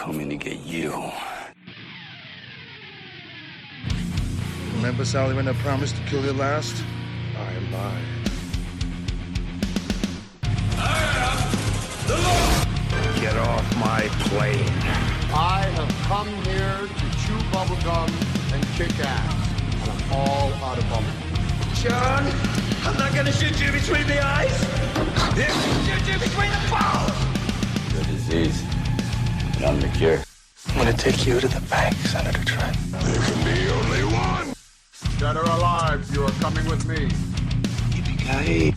coming to get you. Remember, Sally, when I promised to kill you last? I lied. Get off my plane. I have come here to chew bubblegum and kick ass. And I'm all out of bubblegum. John, I'm not gonna shoot you between the eyes. Shoot you between the balls. The disease, but I'm the cure. I'm gonna take you to the bank, Senator Trent. There can be only one. Dead or alive, you are coming with me. Yippee-ki-yay.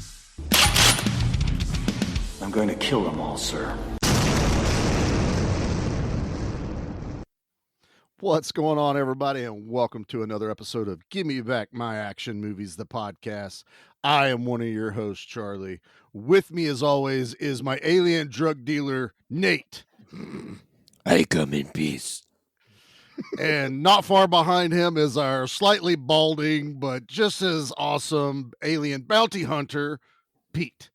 I'm going to kill them all, sir. What's going on, everybody, and welcome to another episode of Give Me Back My Action Movies, the podcast. I am one of your hosts, Charlie. With me, as always, is my alien drug dealer, Nate. I come in peace. And not far behind him is our slightly balding, but just as awesome alien bounty hunter, Pete.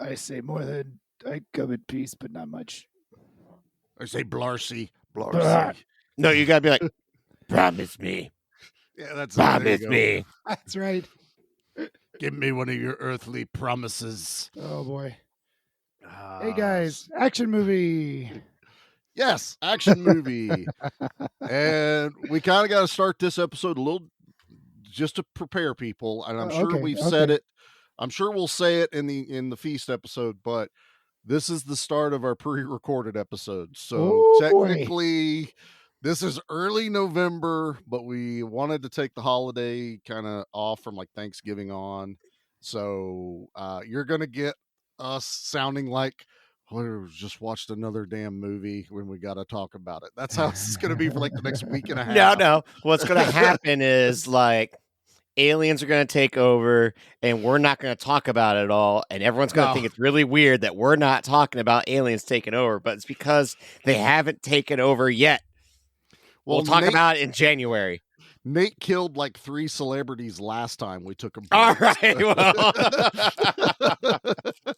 I say more than I come in peace, but not much. I say Blarcy. No, you gotta be like, promise me. Yeah, that's Promise me. That's right. Give me one of your earthly promises. Oh boy. Hey guys, action movie. Yes, action movie. And we kind of got to start this episode a little just to prepare people. And I'm sure we've said it. I'm sure we'll say it in the feast episode, but this is the start of our pre-recorded episode. So technically this is early November, but we wanted to take the holiday kind of off from like Thanksgiving on. So you're going to get us sounding like we just watched another damn movie when we got to talk about it. That's how it's going to be for like the next week and a half. No. What's going to happen is like aliens are going to take over and we're not going to talk about it at all. And everyone's going to think it's really weird that we're not talking about aliens taking over, but it's because they haven't taken over yet. We'll talk about it in January. Nate killed like 3 celebrities last time we took him. All right. Well.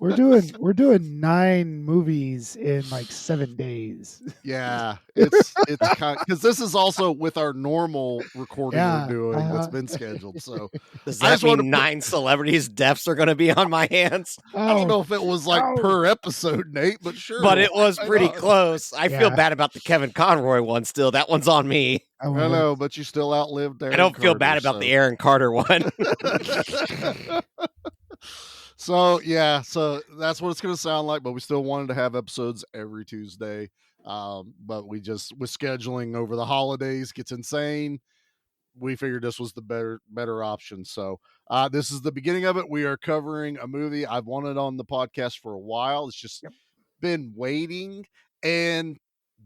We're doing 9 movies in like 7 days. Yeah, it's kind because this is also with our normal recording we're doing that's been scheduled. So does that mean 9 celebrities' deaths are going to be on my hands? I don't know if it was like per episode, Nate, but sure. But it was pretty close. I feel bad about the Kevin Conroy one still. That one's on me. I know, but you still outlived Aaron I don't feel Carter, bad about the Aaron Carter one. So that's what it's going to sound like, but we still wanted to have episodes every Tuesday. But we just, with scheduling over the holidays gets insane. We figured this was the better option. So this is the beginning of it. We are covering a movie I've wanted on the podcast for a while. It's just been waiting, and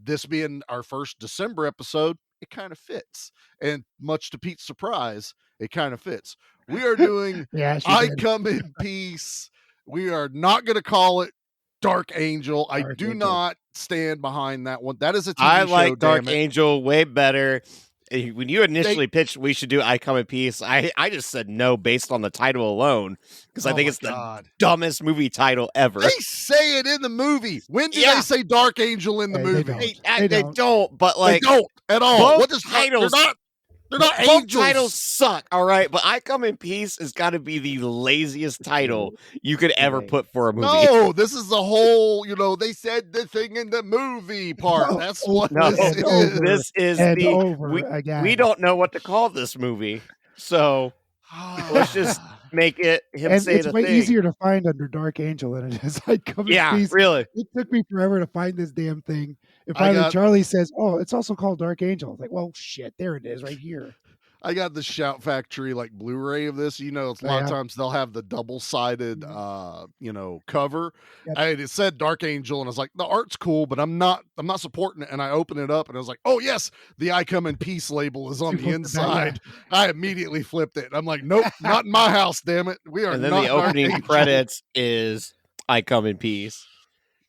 this being our first December episode, it kind of fits. And much to Pete's surprise, it kind of fits. We are doing I Come in Peace. We are not going to call it Dark Angel. I do not stand behind that one. That is a TV show. I like Dark Angel way better. When you initially pitched we should do I Come in Peace, I just said no based on the title alone because I think it's the dumbest movie title ever. They say it in the movie. When do they say Dark Angel in the movie? They don't, but like they don't at all. What does titles? They're not both angels. Titles suck, all right? But I Come in Peace has got to be the laziest title you could ever put for a movie. No, this is the whole, they said the thing in the movie part. That's what this is. We don't know what to call this movie. So let's just make it him say the thing. It's way easier to find under Dark Angel than it is I Come in Peace. Really. It took me forever to find this damn thing. And finally, Charlie says, it's also called Dark Angel. I was like, well, shit, there it is right here. I got the Shout Factory like Blu-ray of this. A lot of times they'll have the double-sided, cover. Yep. It said Dark Angel, and I was like, the art's cool, but I'm not supporting it. And I opened it up, and I was like, oh yes, the I Come in Peace label is on the inside. I immediately flipped it. I'm like, nope, not in my house, damn it. We are. And then not the opening credits is I Come in Peace.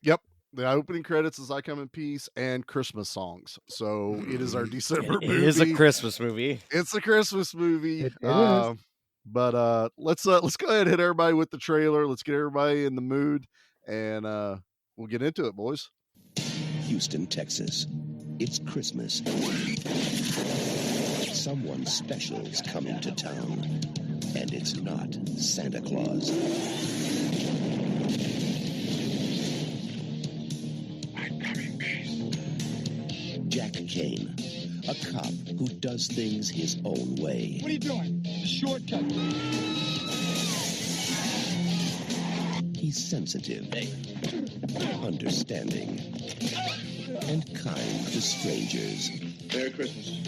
Yep. The opening credits is I Come in Peace and Christmas songs. So it is our December movie. It is a Christmas movie. It's a Christmas movie. It is. But let's go ahead and hit everybody with the trailer. Let's get everybody in the mood, and we'll get into it, boys. Houston, Texas. It's Christmas. Someone special's coming to town. And it's not Santa Claus. I'm coming, peace. Jack Kane, a cop who does things his own way. What are you doing? Shortcut. He's sensitive, understanding, and kind to strangers. Merry Christmas.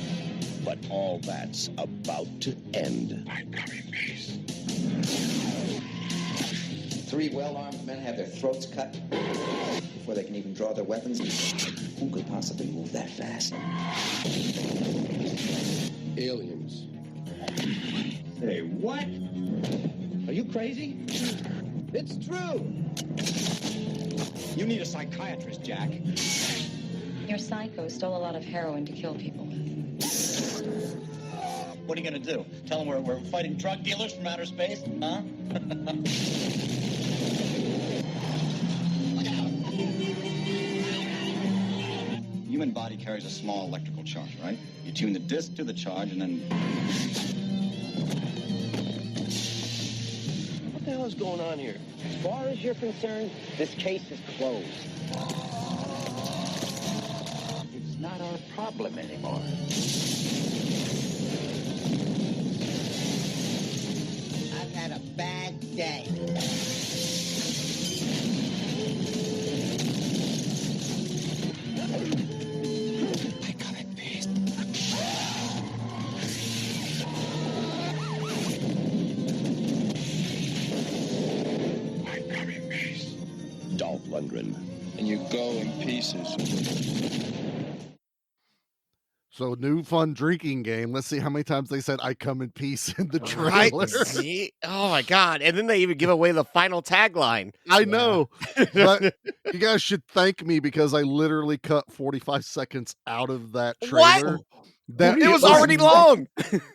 But all that's about to end. I'm coming, peace. 3 well-armed men have their throats cut before they can even draw their weapons. Who could possibly move that fast? Aliens. Say what? Are you crazy? It's true. You need a psychiatrist, Jack. Your psycho stole a lot of heroin to kill people with. What are you gonna do? Tell them we're fighting drug dealers from outer space? Huh? Human body carries a small electrical charge, right? You tune the disc to the charge and then... What the hell is going on here? As far as you're concerned, this case is closed. It's not our problem anymore. I've had a bad day. I got it, peace. I'm coming, peace. Dolph Lundgren. And you go in pieces. So new fun drinking game. Let's see how many times they said "I come in peace" in the Right? trailer. See? Oh my god! And then they even give away the final tagline. I know, but you guys should thank me because I literally cut 45 seconds out of that trailer. That It was already long.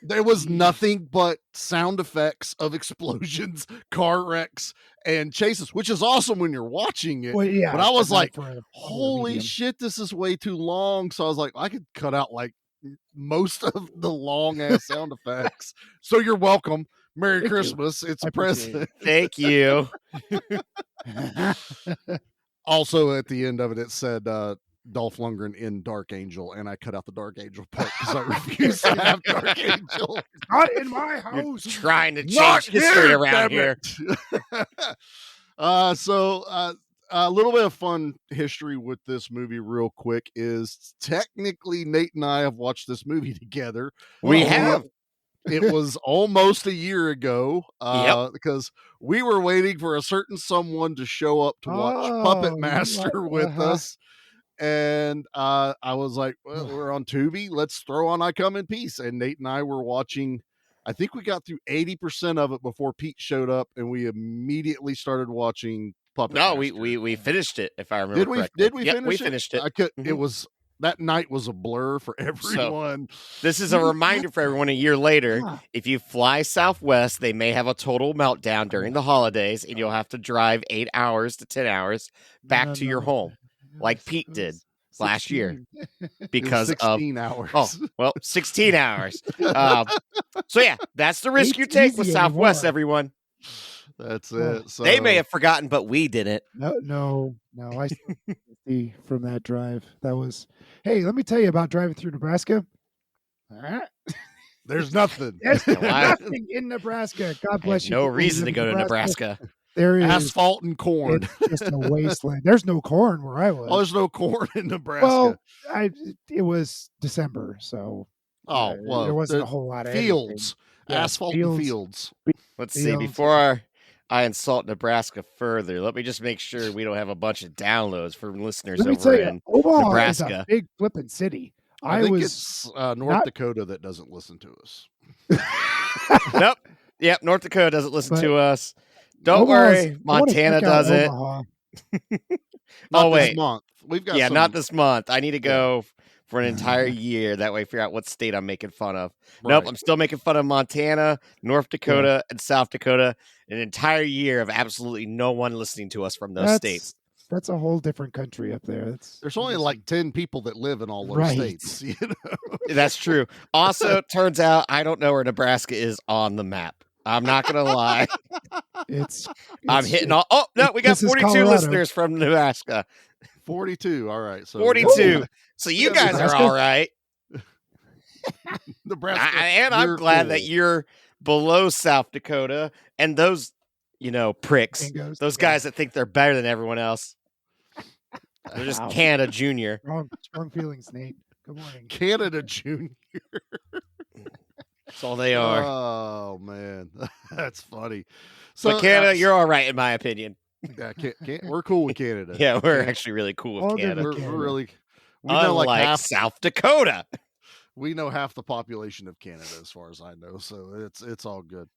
There was nothing but sound effects of explosions, car wrecks, and chases, which is awesome when you're watching it. Well, yeah, but I was but not like, for a holy medium. shit, this is way too long. So I was like, I could cut out like most of the long ass sound effects. So you're welcome. Merry Thank you. Christmas. It's I a appreciate present. Thank you. Also, at the end of it, it said Dolph Lundgren in Dark Angel, and I cut out the Dark Angel part because I refuse to have Dark Angel. Not in my You're house. trying to Not change history here, around damn here. it. A little bit of fun history with this movie real quick is technically Nate and I have watched this movie together. We have. It was almost a year ago Yep. because we were waiting for a certain someone to show up to watch Puppet Master with us. And I was like, well, we're on Tubi. Let's throw on I Come in Peace. And Nate and I were watching. I think we got through 80% of it before Pete showed up, and we immediately started watching Puppet No, Master. we finished it, if I remember correctly. Did we Yep, finish we it? finished it. I could. It Mhm. was that night was a blur for everyone. This is a reminder for everyone a year later. Yeah. If you fly Southwest, they may have a total meltdown during the holidays, and you'll have to drive 8 hours to 10 hours back to your home, like Pete did last year, because of 16 hours. 16 hours. So yeah, that's the risk you Ain't take with easy Southwest, anymore. everyone. That's it. So They may have forgotten, but we didn't. No. I still see from that drive. That was. Hey, let me tell you about driving through Nebraska. All right. There's nothing. There's No, I- nothing in Nebraska. God bless you. No people who reason live to in go to Nebraska. There is Asphalt and corn. It's just a wasteland. There's no corn where I was. Oh, there's no corn in Nebraska. Well, it was December, so well, there wasn't the a whole lot of fields, Yeah, asphalt fields. and fields. Let's see. Fields. Before I insult Nebraska further, let me just make sure we don't have a bunch of downloads from listeners Let me over tell you, in Omaha Nebraska. is a big flipping city. I think was it's North not- Dakota that doesn't listen to us. Nope. Yep. North Dakota doesn't listen But to us. Don't Omaha's- worry. I wanna Montana check out does it. Omaha. Not Oh, this wait. month. We've got Yeah, some, not this month. I need to go for an entire year. That way, figure out what state I'm making fun of. Nope, Right. I'm still making fun of Montana, North Dakota, and South Dakota. An entire year of absolutely no one listening to us from those states. that's a whole different country up there. There's only like 10 people that live in all those Right. states. You know? That's true. Also, turns out I don't know where Nebraska is on the map. I'm not gonna lie. I'm hitting all. Oh no, we got 42 listeners from Nebraska. 42. All right. So 42. So you guys are all right. Nebraska. And I'm glad that you're below South Dakota and those, pricks, those guys that think they're better than everyone else. They're just Canada Junior. Strong feelings, Nate. Good morning. Canada Junior. That's all they are. Oh man, that's funny. So Canada, you're all right in my opinion. Yeah, we're cool with Canada. Yeah, we're actually really cool with Canada. We're really. We know like half South Dakota. We know half the population of Canada, as far as I know, so it's all good.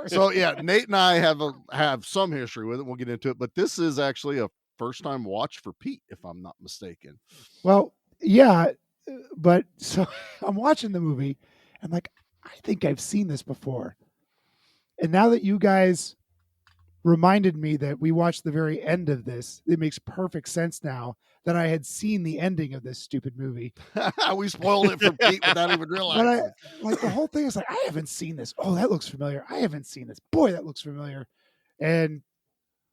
So yeah, Nate and I have some history with it. We'll get into it, but this is actually a first time watch for Pete, if I'm not mistaken. Well, yeah, but so I'm watching the movie. I'm like, I think I've seen this before, and now that you guys reminded me that we watched the very end of this, it makes perfect sense now that I had seen the ending of this stupid movie. We spoiled it for Pete without even realizing. But the whole thing is like, I haven't seen this. Oh, that looks familiar. I haven't seen this. Boy, that looks familiar. And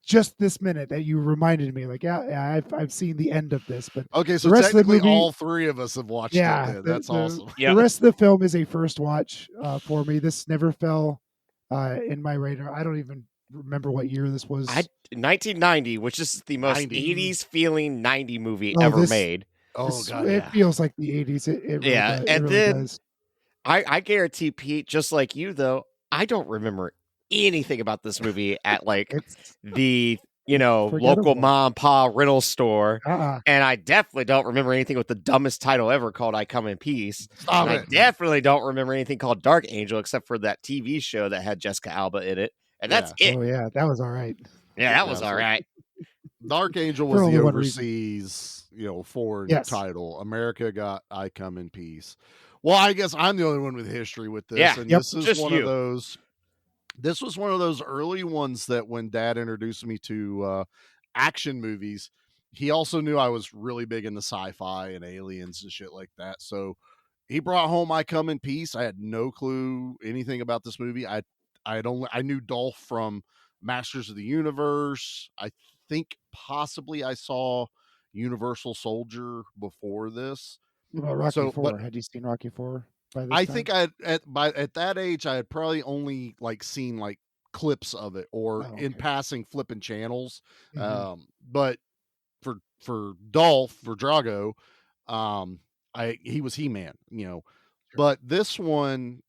just this minute that you reminded me, like, I've seen the end of this. But okay, so the rest technically of the movie, all three of us have watched it. That's awesome. The rest of the film is a first watch for me. This never fell in my radar. I don't even remember what year this was. 1990, which is the most 80s feeling 90 movie ever made. God, it feels like the 80s. It really yeah, does. and really then does. I guarantee, Pete, just like you though, I don't remember anything about this movie at like the local mom and pop rental store, and I definitely don't remember anything with the dumbest title ever called "I Come in Peace." I definitely don't remember anything called Dark Angel except for that TV show that had Jessica Alba in it. And that's it. Oh, yeah. That was all right. Yeah, that was all right. Dark Angel was the overseas, foreign title. America got I Come in Peace. Well, I guess I'm the only one with history with this. Yeah, and this is one of those. This was one of those early ones that when Dad introduced me to action movies, he also knew I was really big into sci-fi and aliens and shit like that. So he brought home I Come in Peace. I had no clue anything about this movie. I knew Dolph from Masters of the Universe. I think possibly I saw Universal Soldier before this. Rocky IV. Had you seen Rocky IV by this time? Think at that age I had probably only seen clips of it or in passing flipping channels. Mm-hmm. But for Dolph, for Drago, he was He-Man, Sure. But this one,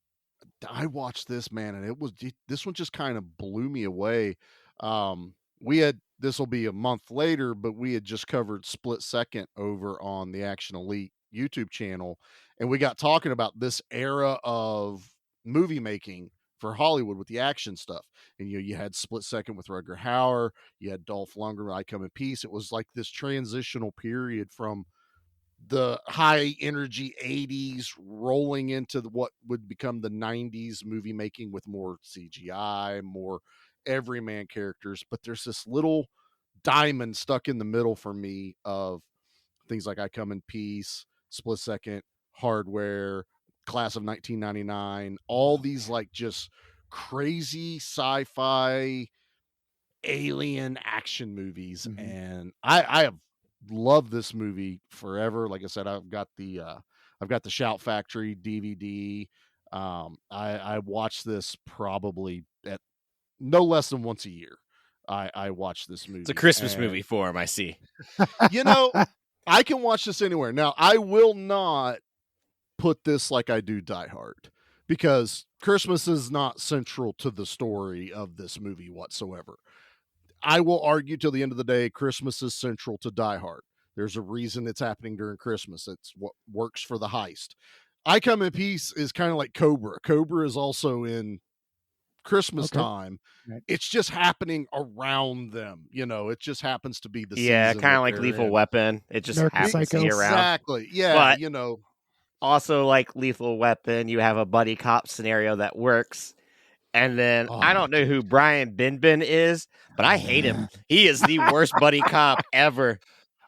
I watched this, man, and this one just kind of blew me away. This will be a month later, but we had just covered Split Second over on the Action Elite YouTube channel, and we got talking about this era of movie making for Hollywood with the action stuff. And you had Split Second with Rutger Hauer, you had Dolph Lundgren, I Come in Peace. It was like this transitional period from the high energy 80s rolling into what would become the 90s movie making with more CGI, more everyman characters. But there's this little diamond stuck in the middle for me of things like I Come in Peace, Split Second, Hardware, Class of 1999, all these just crazy sci-fi alien action movies. Mm-hmm. And I have loved this movie forever. Like I said, I've got the Shout Factory DVD. I watch this probably at no less than once a year. I watch this movie. It's a Christmas movie for him, I see. I can watch this anywhere. Now, I will not put this like I do Die Hard, because Christmas is not central to the story of this movie whatsoever. I will argue till the end of the day, Christmas is central to Die Hard. There's a reason it's happening during Christmas. It's what works for the heist. I Come in Peace is kind of like Cobra. Cobra is also in Christmas time. Right. It's just happening around them. it just happens to be the season. Kind of like Lethal Weapon. It just happens to be around. Exactly. Yeah. But also like Lethal Weapon, you have a buddy cop scenario that works. And then Oh, I don't know who Brian Binbin is, but I hate him. He is the worst buddy cop ever.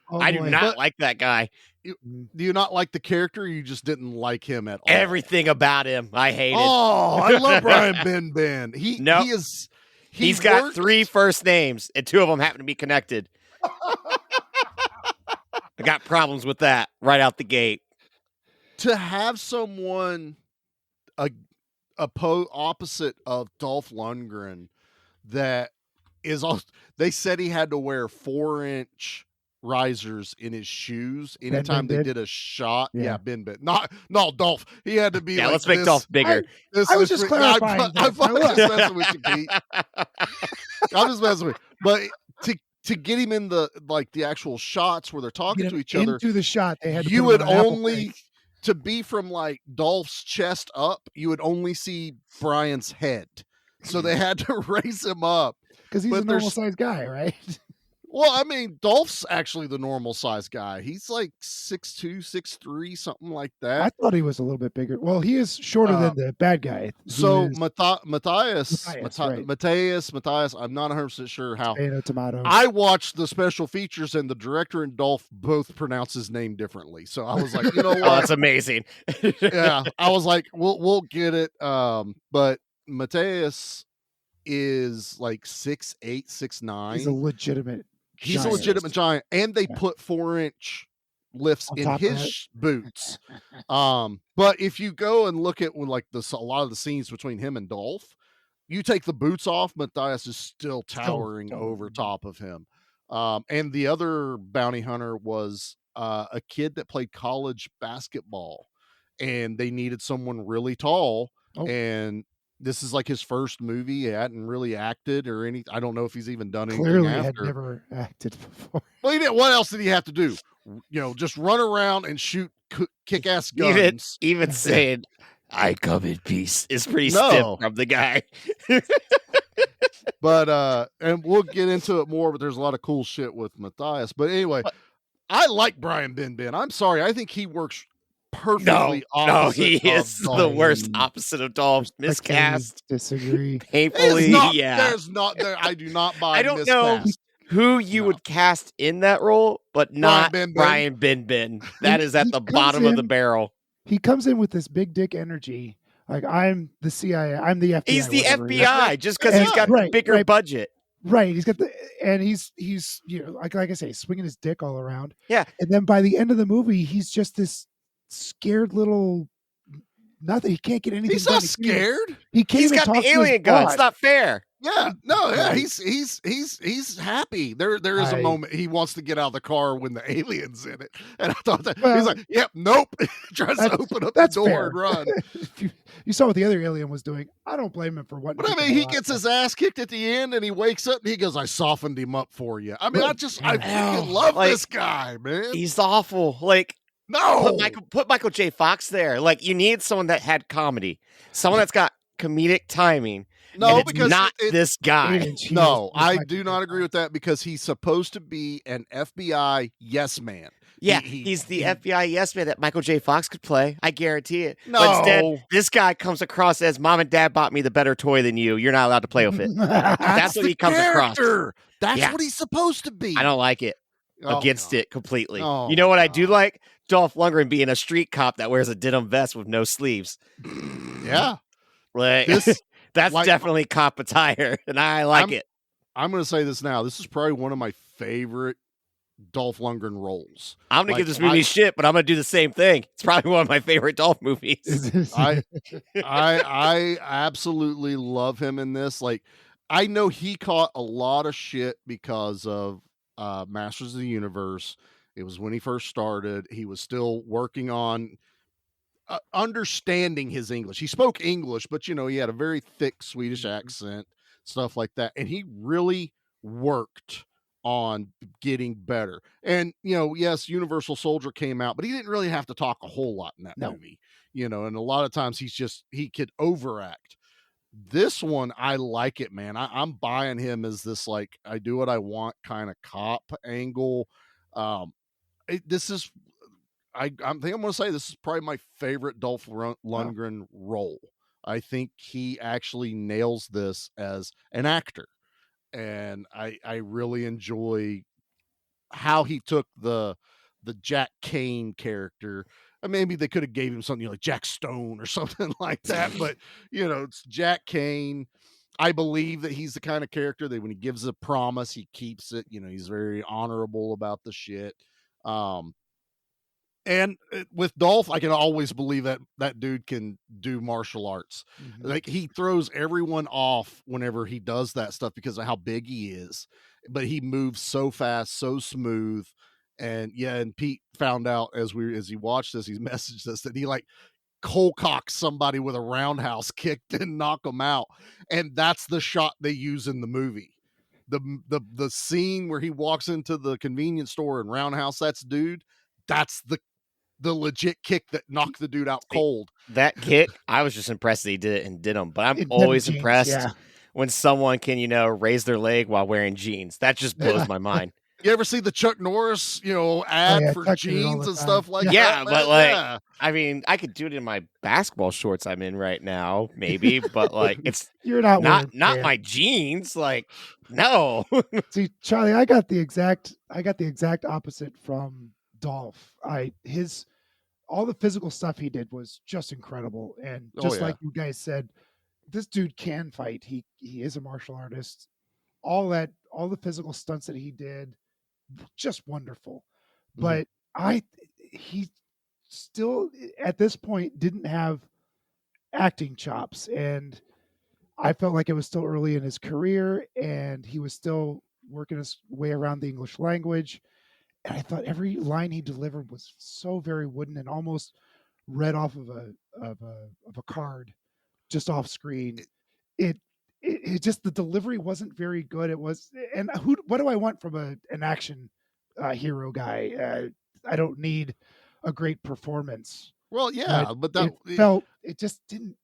Oh, I do boy. not like that guy. Do you not like the character? Or you just didn't like him at all. Everything about him, I hated. Oh, I love Brian Binbin. Nope. He is. He's got 3 first names, and 2 of them happen to be connected. I got problems with that right out the gate. To have someone opposite of Dolph Lundgren that is all. They said he had to wear 4-inch risers in his shoes anytime they did a shot. Yeah, Binbin. No, Dolph. He had to be. Yeah, like let's make this. Dolph bigger. I was just clarifying. I'm just messing with you, Pete. I'm just messing with you. But to get him in the actual shots where they're talking to each other into the shot, they had to you put would him on an apple only crate. to be from like Dolph's chest up, you would only see Brian's head. So they had to raise him up. Because he's But a normal sized guy, right? Well, I mean, Dolph's actually the normal size guy. He's like 6'2", 6'3", something like I that. thought he was a little bit bigger. Well, he is shorter than the bad guy. So Matthias, Matthias, I'm not 100% sure how. Tomato. I watched the special features, and the director and Dolph both pronounce his name differently. So I was like, you know what? Oh, that's amazing. Yeah, I was like, we'll get it. But Matthias is like 6'8", 6'9". He's a legitimate. He's giant. a legitimate giant, and they put 4-inch lifts On in top of his boots. But if you go and look at a lot of the scenes between him and Dolph, you take the boots off, Matthias is still towering over top of him. And the other bounty hunter was a kid that played college basketball, and they needed someone really tall. And this is like his first movie. He hadn't really acted or anything. I don't know if he's even done anything Clearly after. had never acted before. Well, he didn't. What else did he have to do? Just run around and shoot kick-ass guns. Even saying, "I come in peace" is pretty No. stiff from the guy. But and we'll get into it more. But there's a lot of cool shit with Matthias. But anyway, I like Brian Binbin. I'm sorry. I think he works perfectly opposite. He of is Dolph. the worst opposite of Dolph. Miscast. Disagree. Painfully, There's not there. I do not buy. I don't know who you would cast in that role, but not Brian Binbin. That is at the bottom of the barrel. He comes in with this big dick energy. Like, I'm the CIA. I'm the FBI. He's the FBI just because he's got the bigger budget. Right. He's got he's like I say, swinging his dick all around. Yeah. And then by the end of the movie, he's just this scared little nothing. He can't get anything. He's not scared. He's got the alien gun. It's not fair. Yeah, no, yeah, he's happy. There is a moment he wants to get out of the car when the alien's in it, and I thought that he's like, "Yep, nope." Tries to open up the door fair. and run. You saw what the other alien was doing. I don't blame him for what. But I mean, he gets his ass kicked at the end, and he wakes up and he goes, "I softened him up for you." I mean, I freaking love this guy, man. He's awful. Like, no, put Michael J. Fox there. Like, you need someone that had comedy, someone that's got comedic timing. No, and because not this guy. No, I do not agree with that because he's supposed to be an FBI yes man. Yeah, he's the FBI yes man that Michael J. Fox could play. I guarantee it. No. But instead, this guy comes across as mom and dad bought me the better toy than you. You're not allowed to play with it. That's what he comes across. That's what he's supposed to be. I don't like it. Oh, Against it completely. Oh, you know what I do like? Dolph Lundgren being a street cop that wears a denim vest with no sleeves. Yeah. Like, that's definitely cop attire, and I like it. I'm going to say this now. This is probably one of my favorite Dolph Lundgren roles. I'm going to give this movie shit, but I'm going to do the same thing. It's probably one of my favorite Dolph movies. I absolutely love him in this. Like, I know he caught a lot of shit because of Masters of the Universe. It was when he first started. He was still working on understanding his English. He spoke English, but he had a very thick Swedish accent, stuff like that. And he really worked on getting better. And, yes, Universal Soldier came out, but he didn't really have to talk a whole lot in that movie, and a lot of times he could overact. This one, I like it, man. I'm buying him as this, like, I do what I want kind of cop angle. This is, I think I'm going to say this is probably my favorite Dolph Lundgren role. I think he actually nails this as an actor. And I really enjoy how he took the Jack Kane character. Maybe they could have gave him something like Jack Stone or something like that, but it's Jack Kane. I believe that he's the kind of character that when he gives a promise, he keeps it. He's very honorable about the shit. And with Dolph, I can always believe that that dude can do martial arts. Like he throws everyone off whenever he does that stuff because of how big he is, but he moves so fast, so smooth. And and Pete found out as he watched this, he messaged us that he like cold cocks somebody with a roundhouse kick and knock them out. And that's the shot they use in the movie. The scene where he walks into the convenience store and roundhouse that's dude, that's the legit kick that knocked the dude out cold. That kick, I was just impressed that he did it and did them. But I'm In always jeans, impressed yeah. when someone can, raise their leg while wearing jeans. That just blows my mind. You ever see the Chuck Norris, ad yeah, for Chuck did it all jeans the and time. stuff like Yeah, that? but man? I mean, I could do it in my basketball shorts I'm in right now, maybe, but it's You're not not wearing my jeans. Like, no. See, Charlie, I got the exact opposite from Dolph. All the physical stuff he did was just incredible. And just like you guys said, this dude can fight. He is a martial artist. All the physical stunts that he did, just wonderful. But he still at this point didn't have acting chops, and I felt like it was still early in his career and he was still working his way around the English language. And I thought every line he delivered was so very wooden and almost read off of a card just off screen. It just, the delivery wasn't very good. It was, and what do I want from an action hero guy? I don't need a great performance. Well, yeah, but that it just didn't.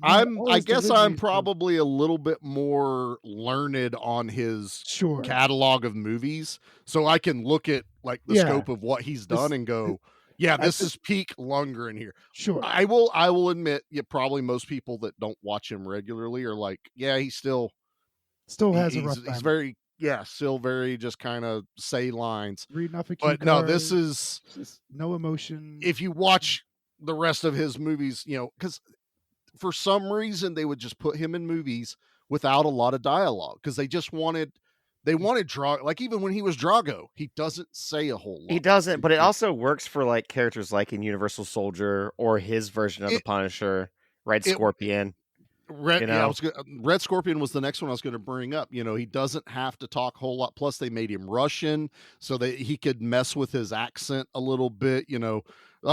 I guess I'm probably a little bit more learned on his catalog of movies, so I can look at like the scope of what he's done and go, this is peak Lundgren here. Sure. I will admit, probably most people that don't watch him regularly are like, he still has a rough time. He's very still very just kind of say lines. Reading off a but no, this is just no emotion. If you watch the rest of his movies, because for some reason they would just put him in movies without a lot of dialogue because they wanted Drago. Like even when he was Drago, he doesn't say a whole lot. He doesn't, but it also works for like characters like in Universal Soldier or his version of the Punisher, Red Scorpion. Red Scorpion was the next one I was going to bring up. He doesn't have to talk a whole lot. Plus, they made him Russian so that he could mess with his accent a little bit.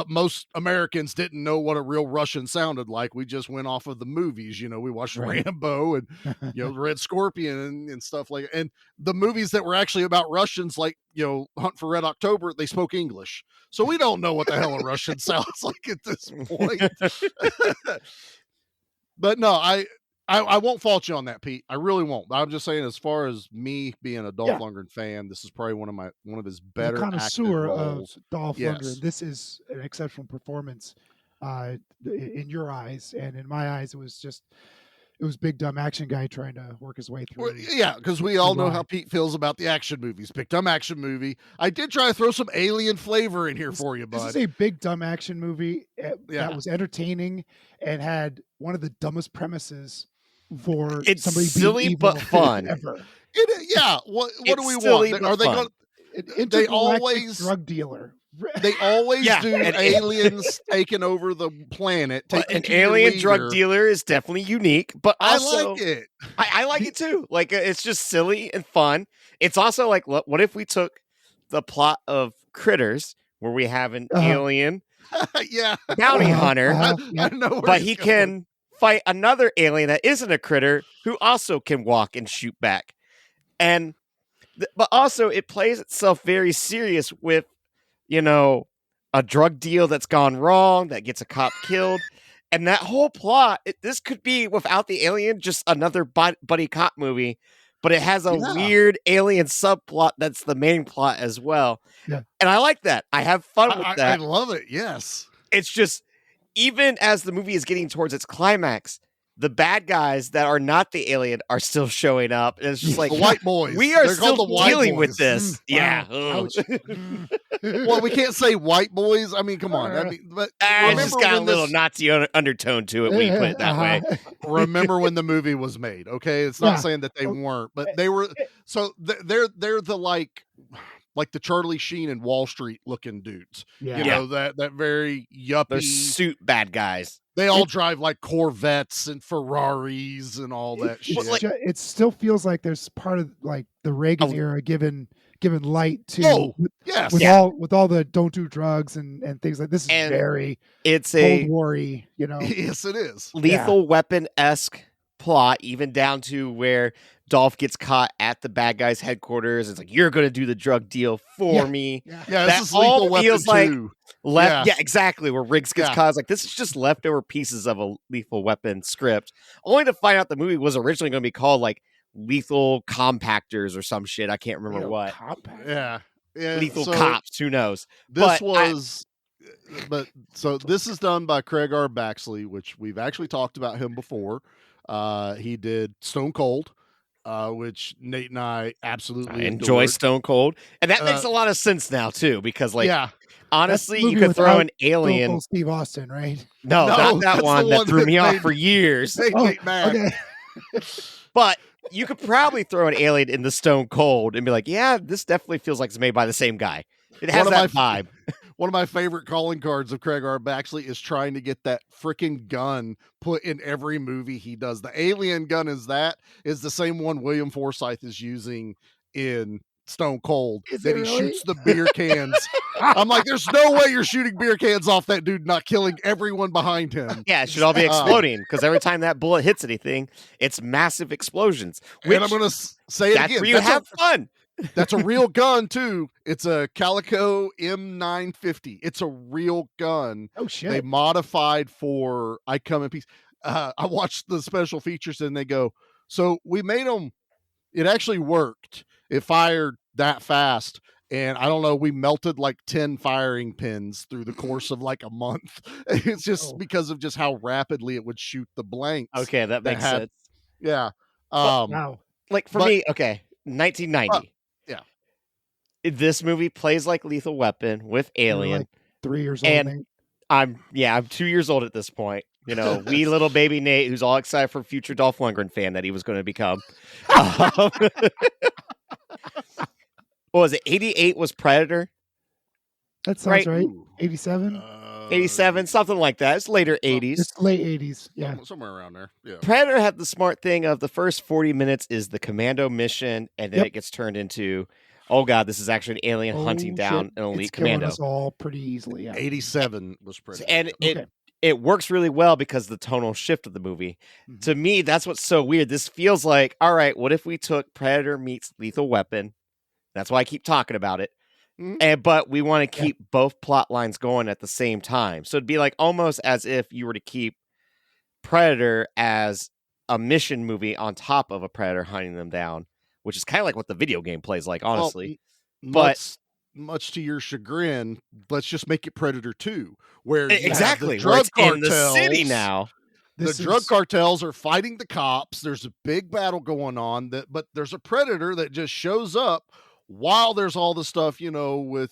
Most Americans didn't know what a real Russian sounded like. We just went off of the movies. We watched Rambo and Red Scorpion and stuff like that. And the movies that were actually about Russians, like Hunt for Red October, they spoke English, so we don't know what the hell a Russian sounds like at this point. But no, I won't fault you on that, Pete. I really won't. I'm just saying, as far as me being a Dolph Lundgren fan, this is probably one of his better connoisseur of Dolph Lundgren. This is an exceptional performance in your eyes, and in my eyes, it was big dumb action guy trying to work his way through. Well, because we all know how Pete feels about the action movies. Big dumb action movie. I did try to throw some alien flavor in here for you, bud. This is a big dumb action movie that was entertaining and had one of the dumbest premises for it's somebody silly being but fun. Ever. What do we want? Are they going? They always drug dealer. They always do aliens taking over the planet. An alien drug dealer is definitely unique, but also, I like it. I like it too. Like it's just silly and fun. It's also like, what if we took the plot of Critters, where we have an alien bounty hunter, I know but he can fight another alien that isn't a critter who also can walk and shoot back, but also it plays itself very serious with a drug deal that's gone wrong, that gets a cop killed. And that whole plot, this could be, without the alien, just another buddy cop movie, but it has a weird alien subplot that's the main plot as well. Yeah. And I like that. I have fun with that. I love it, yes. It's just, even as the movie is getting towards its climax, the bad guys that are not the alien are still showing up. And it's just like the white boys. We are They're still called the white dealing boys. with this. Yeah. Ouch. Well, we can't say white boys. I mean, come on. I mean, but It's just got a when little Nazi undertone to it when you put it that way. remember when the movie was made, okay? It's not saying that they weren't, but they were. So they're the like the Charlie Sheen and Wall Street looking dudes. Yeah. You know, that very yuppie. Those suit bad guys. They all drive like Corvettes and Ferraris and all that shit. It still feels like there's part of like the Reagan era given light to with all the don't do drugs and things like this is very Cold War-y, you know. Yes, it is. Lethal Weapon-esque plot, even down to where Dolph gets caught at the bad guys' headquarters. It's like, you're going to do the drug deal for me. Yeah, that this is all Lethal feels Weapon like 2. exactly. Where Riggs gets caught. It's like, this is just leftover pieces of a Lethal Weapon script. Only to find out the movie was originally going to be called like Lethal Compactors or some shit. I can't remember what. Yeah. Lethal Cops. Who knows? This this is done by Craig R. Baxley, which we've actually talked about him before. He did Stone Cold, which Nate and I absolutely enjoy. adored. Stone Cold, and that makes a lot of sense now too, because honestly, you could throw an alien. Stone Cold Steve Austin, right? No, not that one that threw me off for years. Okay. But you could probably throw an alien in the Stone Cold and be like, yeah, this definitely feels like it's made by the same guy. It has that vibe. One of my favorite calling cards of Craig R. Baxley is trying to get that freaking gun put in every movie he does. The alien gun is the same one William Forsythe is using in Stone Cold that he shoots the beer cans. I'm like, there's no way you're shooting beer cans off that dude, not killing everyone behind him. Yeah, it should all be exploding because every time that bullet hits anything, it's massive explosions. And I'm going to say it that's again. Where you have fun. That's a real gun too. It's a Calico M950. It's a real gun. Oh shit! They modified for I Come in Peace. I watched the special features and they go, so we made them. It actually worked. It fired that fast. And I don't know, we melted like 10 firing pins through the course of like a month. It's just because of just how rapidly it would shoot the blanks. Okay, that makes sense. Yeah. Wow. Like for me, 1990. Yeah. This movie plays like Lethal Weapon with Alien. Like 3 years old. And I'm 2 years old at this point. You know, wee little baby Nate, who's all excited for future Dolph Lundgren fan that he was going to become. What was it? 88 was Predator. That sounds right. 87? 87, something like that. It's later 80s. It's late 80s. Yeah. Somewhere around there. Yeah. Predator had the smart thing of the first 40 minutes is the commando mission, and then it gets turned into, oh God, this is actually an alien hunting down an elite commando. Us all pretty easily. Yeah. 87 was Predator. And it works really well because of the tonal shift of the movie. Mm-hmm. To me, that's what's so weird. This feels like, all right, what if we took Predator meets Lethal Weapon? That's why I keep talking about it. Mm-hmm. But we want to keep both plot lines going at the same time. So it'd be like almost as if you were to keep Predator as a mission movie on top of a Predator hunting them down, which is kind of like what the video game plays like, honestly. But much to your chagrin, let's just make it Predator 2, where exactly the drug cartels in the city now. Drug cartels are fighting the cops. There's a big battle going on, but there's a Predator that just shows up while there's all the stuff, with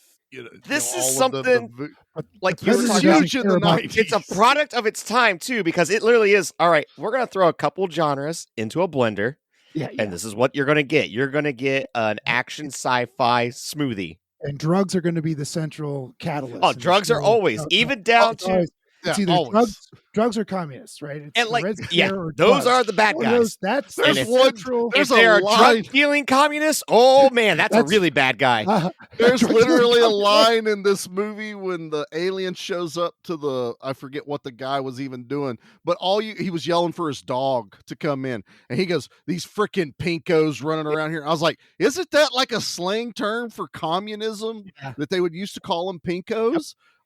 this is something like you were talking huge in the 90s. It's a product of its time too, because it literally is. All right, we're gonna throw a couple genres into a blender, and this is what you're gonna get. You're gonna get an action sci-fi smoothie, and drugs are going to be the central catalyst. Oh, drugs are always, even down to. It's either drugs or communists, right? It's and like, or those are the bad guys. That's there's one. If they're a drug-dealing communist, oh man, that's a really bad guy. There's literally a line in this movie when the alien shows up to I forget what the guy was even doing, but he was yelling for his dog to come in, and he goes, "These freaking pinkos running around here." I was like, "Isn't that like a slang term for communism that they would used to call them pinkos?" Yep.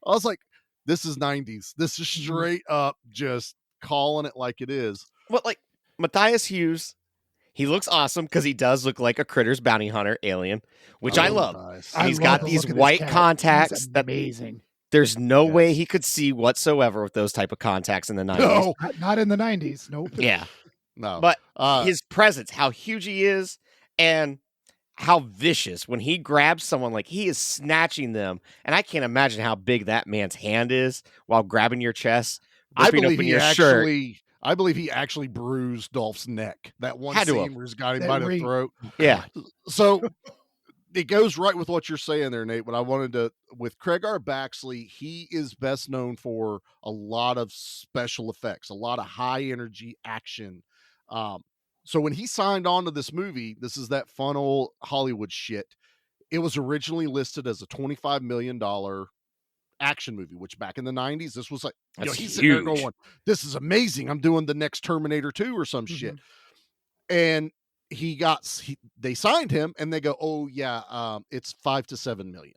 I was like, this is 90s. This is straight up just calling it like it is. Well, like Matthias Hughes, he looks awesome because he does look like a Critters bounty hunter alien, which I love. Nice. He's got these white contacts. That's amazing. There's no way Yes. he could see whatsoever with those type of contacts in the 90s. No. Not in the 90s. Nope. Yeah. No. But his presence, how huge he is, and how vicious when he grabs someone, like he is snatching them. And I can't imagine how big that man's hand is while grabbing your chest, ripping open your shirt. I believe he actually bruised Dolph's neck. That one Had to scene have. where he's got him That by the ring. throat. Yeah. So it goes right with what you're saying there, Nate. But I wanted to, with Craig R. Baxley, he is best known for a lot of special effects, a lot of high energy action. So when he signed on to this movie, this is that fun old Hollywood shit. It was originally listed as a $25 million action movie, which back in the 90s, this was like, he's sitting there going, this is amazing. I'm doing the next Terminator 2 or some shit. And they signed him and they go, oh yeah, it's 5 to 7 million.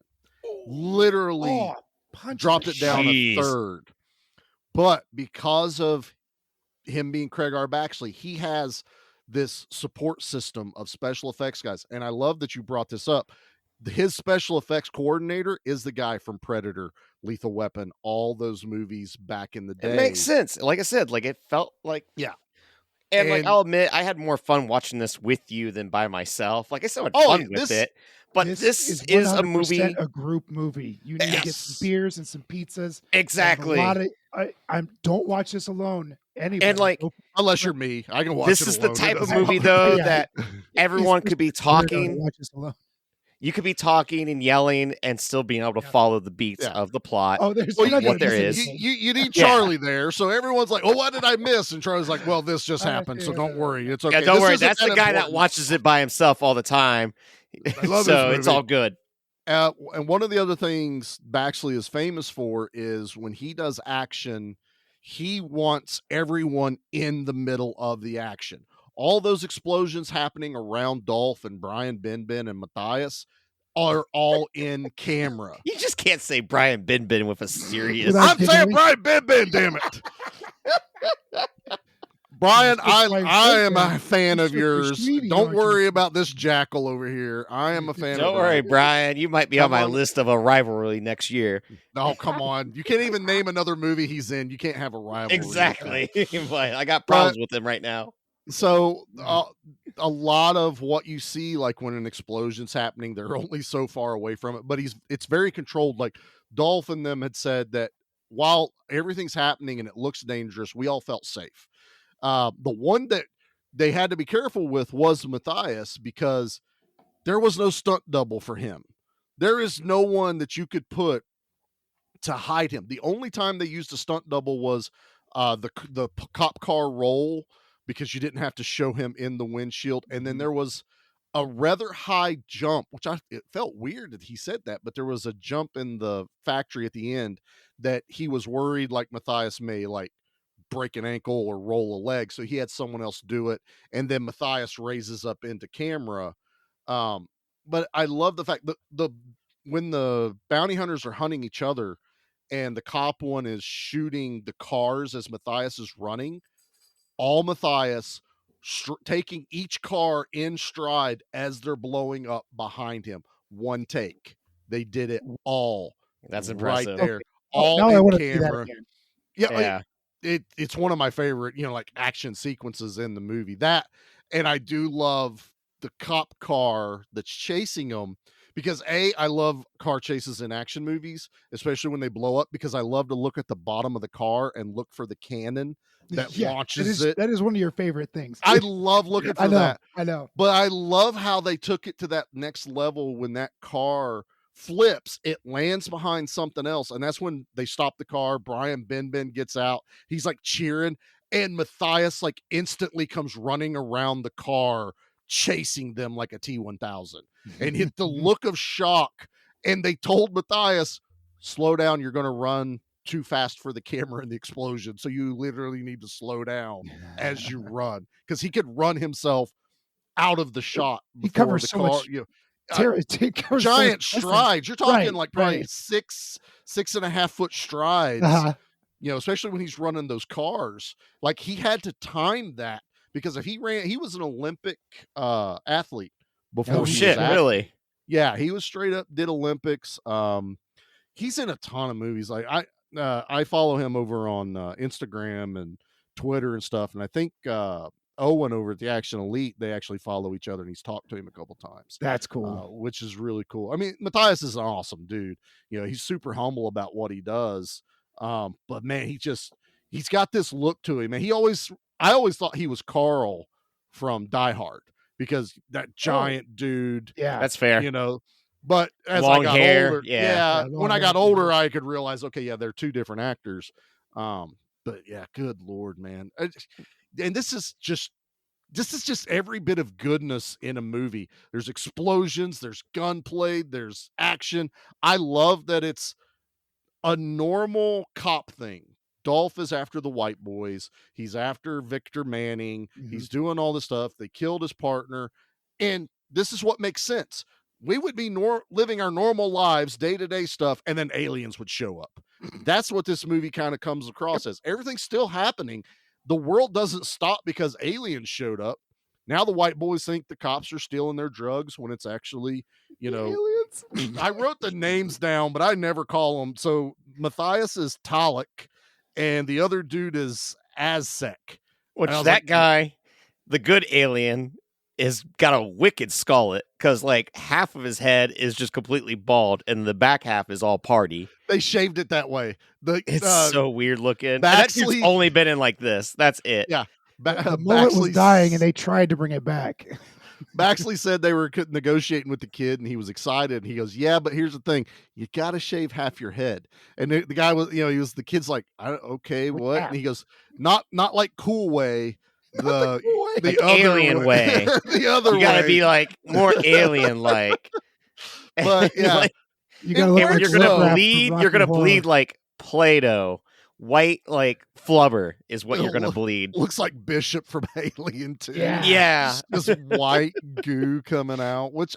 Literally dropped it down a third. But because of him being Craig R. Baxley, he has this support system of special effects guys. And I love that you brought this up. His special effects coordinator is the guy from Predator, Lethal Weapon, all those movies back in the day. It makes sense. Like I said, like it felt like, yeah. And like I'll admit, I had more fun watching this with you than by myself. Like I still had fun with it, but this is a movie, a group movie. You need to get some beers and some pizzas. Exactly. I don't watch this alone. Anyway, and like unless you're me, I can watch. This it is alone. the type of movie though that everyone could be talking. Watch this alone. You could be talking and yelling and still being able to follow the beats of the plot. Oh, there's what there is. You need Charlie there, so everyone's like, "Oh, what did I miss?" And Charlie's like, "Well, this just happened, so don't worry, it's okay." Yeah, don't worry. This That's the guy that watches it by himself all the time, so it's all good. And one of the other things Baxley is famous for is when he does action, he wants everyone in the middle of the action. All those explosions happening around Dolph and Brian Benben and Matthias are all in camera. You just can't say Brian Benben with a serious. I'm saying Brian Benben, damn it. Brian, I am a fan of yours. Don't worry about this jackal over here. I am a fan. Don't worry, Brian. You might be on my list of a rivalry next year. No, come on. You can't even name another movie he's in. You can't have a rivalry. Exactly. I got problems with him right now. So a lot of what you see, like when an explosion's happening, they're only so far away from it, but it's very controlled. Like Dolph and them had said that while everything's happening and it looks dangerous, we all felt safe. The one that they had to be careful with was Matthias, because there was no stunt double for him. There is no one that you could put to hide him. The only time they used a stunt double was the cop car roll, because you didn't have to show him in the windshield. And then there was a rather high jump, which it felt weird that he said that, but there was a jump in the factory at the end that he was worried like Matthias may like break an ankle or roll a leg. So he had someone else do it. And then Matthias raises up into camera. But I love the fact that when the bounty hunters are hunting each other and the cop one is shooting the cars as Matthias is running, all Matthias taking each car in stride as they're blowing up behind him. One take. They did it all. That's impressive. Right there. Okay. All now in I want to camera. see that again. Yeah. It's one of my favorite, like action sequences in the movie. That, and I do love the cop car that's chasing them, because I love car chases in action movies, especially when they blow up, because I love to look at the bottom of the car and look for the cannon that launches it. That is one of your favorite things. I love looking for that. I know. But I love how they took it to that next level. When that car flips, it lands behind something else, and that's when they stop the car. Brian Benben gets out. He's like cheering, and Matthias like instantly comes running around the car, chasing them like a T-1000, and hit the look of shock. And they told Matthias, slow down, you're going to run too fast for the camera and the explosion, so you literally need to slow down as you run, because he could run himself out of the shot. He covers the so car, much giant strides. You're talking like probably 6.5 foot strides. Especially when he's running those cars. Like he had to time that, because if he was an Olympic athlete before. Oh shit! Really? Yeah, he was straight up did Olympics. he's in a ton of movies. Like I follow him over on Instagram and Twitter and stuff, and I think Owen over at the Action Elite, they actually follow each other, and he's talked to him a couple times. That's cool. Which is really cool. I mean, Matthias is an awesome dude. You know, he's super humble about what he does. But man, he's got this look to him. And I always thought he was Carl from Die Hard because that giant dude. Yeah, that's fair. You know, but as long I got hair, older, when I got older, I could realize, okay, yeah, they're two different actors. But yeah, good Lord, man. And this is just every bit of goodness in a movie. There's explosions, there's gunplay, there's action. I love that it's a normal cop thing. Dolph is after the white boys. He's after Victor Manning. He's doing all this stuff. They killed his partner. And this is what makes sense. We would be living our normal lives, day-to-day stuff, and then aliens would show up. That's what this movie kind of comes across as. Everything's still happening. The world doesn't stop because aliens showed up. Now the white boys think the cops are stealing their drugs when it's actually, you know, aliens. I wrote the names down, but I never call them. So Matthias is Talek, and the other dude is Azsec. Which that guy, the good alien, is got a wicked skullet because like half of his head is just completely bald and the back half is all party. They shaved it that way. It's so weird looking. That dude's only been in like this. That's it. Yeah. The mullet was dying and they tried to bring it back. Baxley said they were negotiating with the kid and he was excited. And he goes, yeah, but here's the thing. You got to shave half your head. And the guy was, the kid's like, okay, what? Yeah. And he goes, not like cool way. The like other alien way. The other way. You gotta be like more alien like. But yeah. Like, you're gonna bleed like Play-Doh. White like flubber is what you're gonna bleed. Looks like Bishop from Alien 2. Yeah. Just white goo coming out, which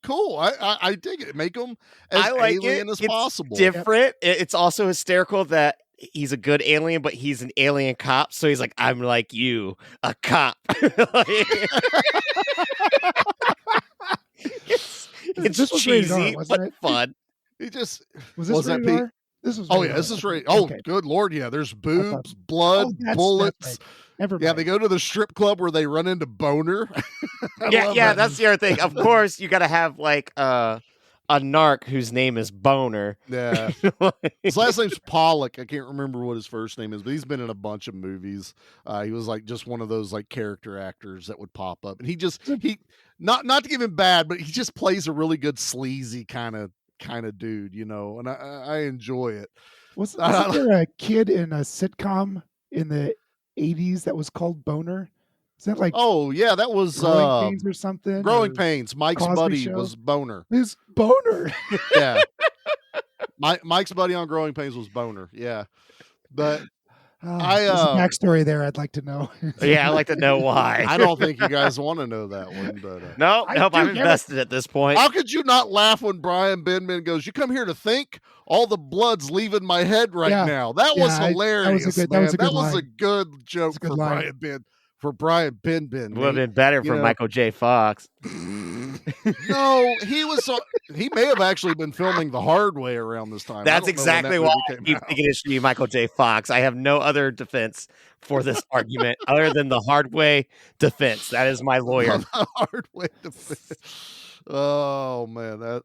cool. I dig it. Make them as alien as possible. Different. It's also hysterical that he's a good alien, but he's an alien cop. So he's like, I'm like you, a cop. It's cheesy, but fun. He just was that Pete? This was this is right. Oh, okay. Good Lord. Yeah. There's boobs, blood, bullets. Yeah. They go to the strip club where they run into Boner. Yeah. That's the other thing. Of course, you got to have like a narc whose name is Boner. Yeah. His last name's Pollock. I can't remember what his first name is, but he's been in a bunch of movies. He was like just one of those like character actors that would pop up. And he not to give him bad, but he just plays a really good sleazy kind of dude, and I enjoy it. Wasn't there a kid in a sitcom in the 80s that was called Boner? Is that like that was Growing Pains or something? Growing Pains. Mike's Cosby buddy show? Was Boner. It's Boner. Yeah. Mike's buddy on Growing Pains was Boner. Yeah. But there's a backstory there I'd like to know. Yeah, I'd like to know why. I don't think you guys want to know that one, but nope, I'm invested at this point. How could you not laugh when Brian Benman goes, "You come here to think? All the blood's leaving my head right now." That was hilarious. That was a good joke for Brian Ben. For Brian Ben. Would have been better for Michael J. Fox. No, he may have actually been filming The Hard Way around this time. That's exactly why I keep thinking it should be Michael J. Fox. I have no other defense for this argument other than The Hard Way defense. That is my lawyer. The Hard Way defense. Oh man,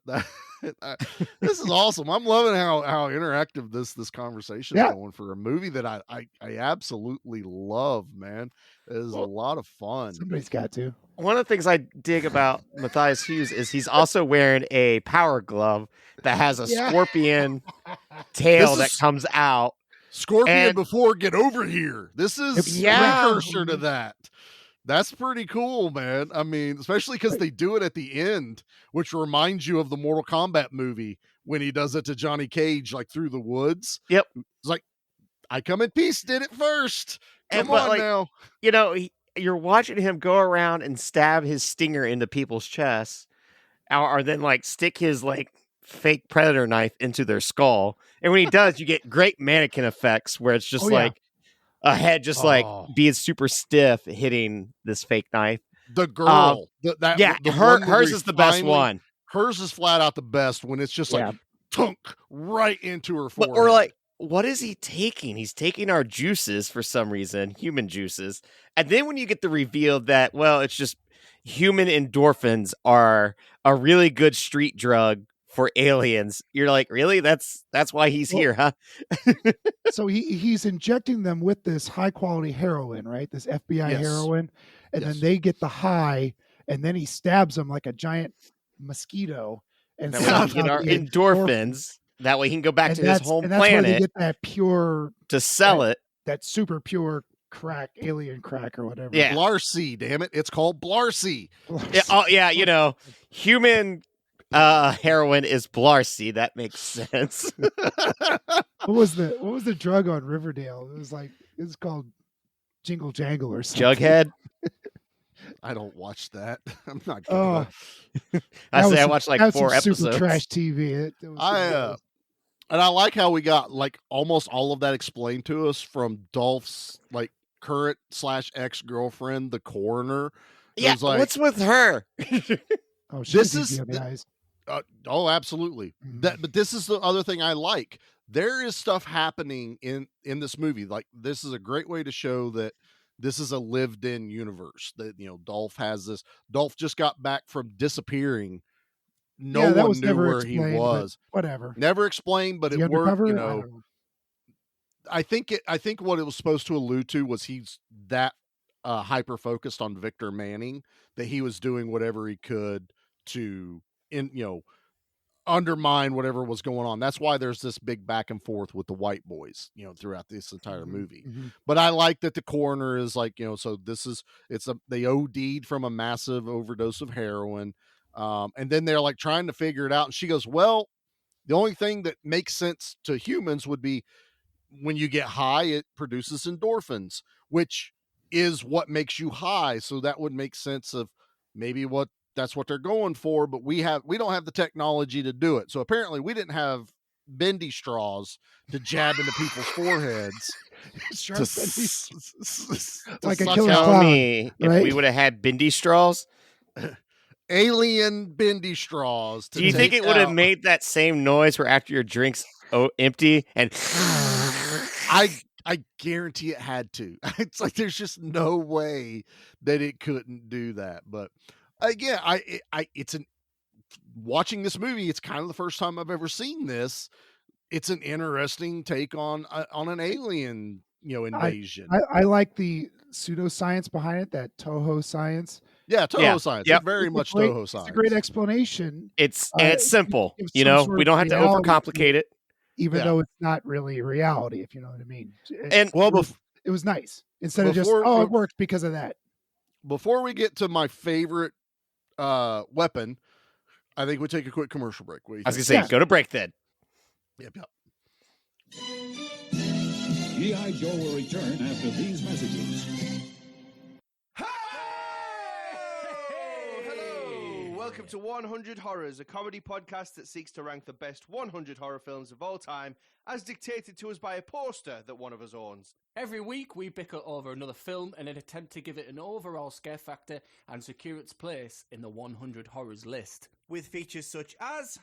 this is awesome. I'm loving how interactive this conversation is going for a movie that I absolutely love, man. It is a lot of fun. Somebody's got to. One of the things I dig about Matthias Hughes is he's also wearing a power glove that has a scorpion tail that comes out. Scorpion before Get Over Here. This is precursor to that. That's pretty cool, man. I mean, especially because they do it at the end, which reminds you of the Mortal Kombat movie when he does it to Johnny Cage, like through the woods. Yep. It's like, I Come in Peace did it first. Come on now. You're watching him go around and stab his stinger into people's chests, or then like stick his like fake predator knife into their skull. And when he does, you get great mannequin effects where it's just a head just like being super stiff hitting this fake knife. The girl. Hers is the best one. Hers is flat out the best when it's just like tunk right into her forehead. But we're like, what is he taking? He's taking our juices for some reason, human juices. And then when you get the reveal that, well, it's just human endorphins are a really good street drug for aliens, you're like, really? That's why he's here, huh? So he's injecting them with this high quality heroin, right? This FBI heroin, and then they get the high, and then he stabs them like a giant mosquito, and that way he can get our endorphins. That way he can go back to his home and that's planet where they get that pure to sell it. That super pure crack, alien crack or whatever. Yeah, Blarcy, damn it! It's called Blarcy. Yeah, oh yeah, you know, human heroin is Blarcy. That makes sense. What was the drug on Riverdale? It was called Jingle Jangle or something. Jughead. I don't watch that. I'm not. I watched like 4 episodes. Super trash TV. And I like how we got like almost all of that explained to us from Dolph's like current / ex-girlfriend, the coroner. Yeah, like, what's with her? Oh, this is absolutely. But this is the other thing I like. There is stuff happening in this movie. Like, this is a great way to show that this is a lived-in universe. That, you know, Dolph has this. Dolph just got back from disappearing. No one knew where he was. Whatever. Never explained, but it worked. You know, I think what it was supposed to allude to was he's that hyper focused on Victor Manning that he was doing whatever he could to undermine whatever was going on. That's why there's this big back and forth with the white boys, you know, throughout this entire movie. But I like that the coroner is like, you know, so they OD'd from a massive overdose of heroin. And then they're like trying to figure it out. And she goes, well, the only thing that makes sense to humans would be when you get high, it produces endorphins, which is what makes you high. So that would make sense of maybe that's what they're going for, but we don't have the technology to do it. So apparently we didn't have bendy straws to jab into people's foreheads. Like a killer Tell clown, me right? if we would have had bendy straws. Alien bendy straws. Do you think it would have made that same noise where after your drink's empty and I guarantee it had to. It's like there's just no way that it couldn't do that. But again, watching this movie, it's kind of the first time I've ever seen this. It's an interesting take on an alien, you know, invasion. I like the pseudoscience behind it, that Toho science. Yeah, Toho science. Yep. It's very much Toho science. It's a great explanation. It's simple. You know, we don't have to overcomplicate it. Even though it's not really reality, if you know what I mean. And it was nice. Instead of just, it worked because of that. Before we get to my favorite weapon, I think we take a quick commercial break. I was going to say, go to break then. Yep. G.I. Joe will return after these messages. Welcome to 100 Horrors, a comedy podcast that seeks to rank the best 100 horror films of all time, as dictated to us by a poster that one of us owns. Every week, we bicker over another film in an attempt to give it an overall scare factor and secure its place in the 100 Horrors list. With features such as...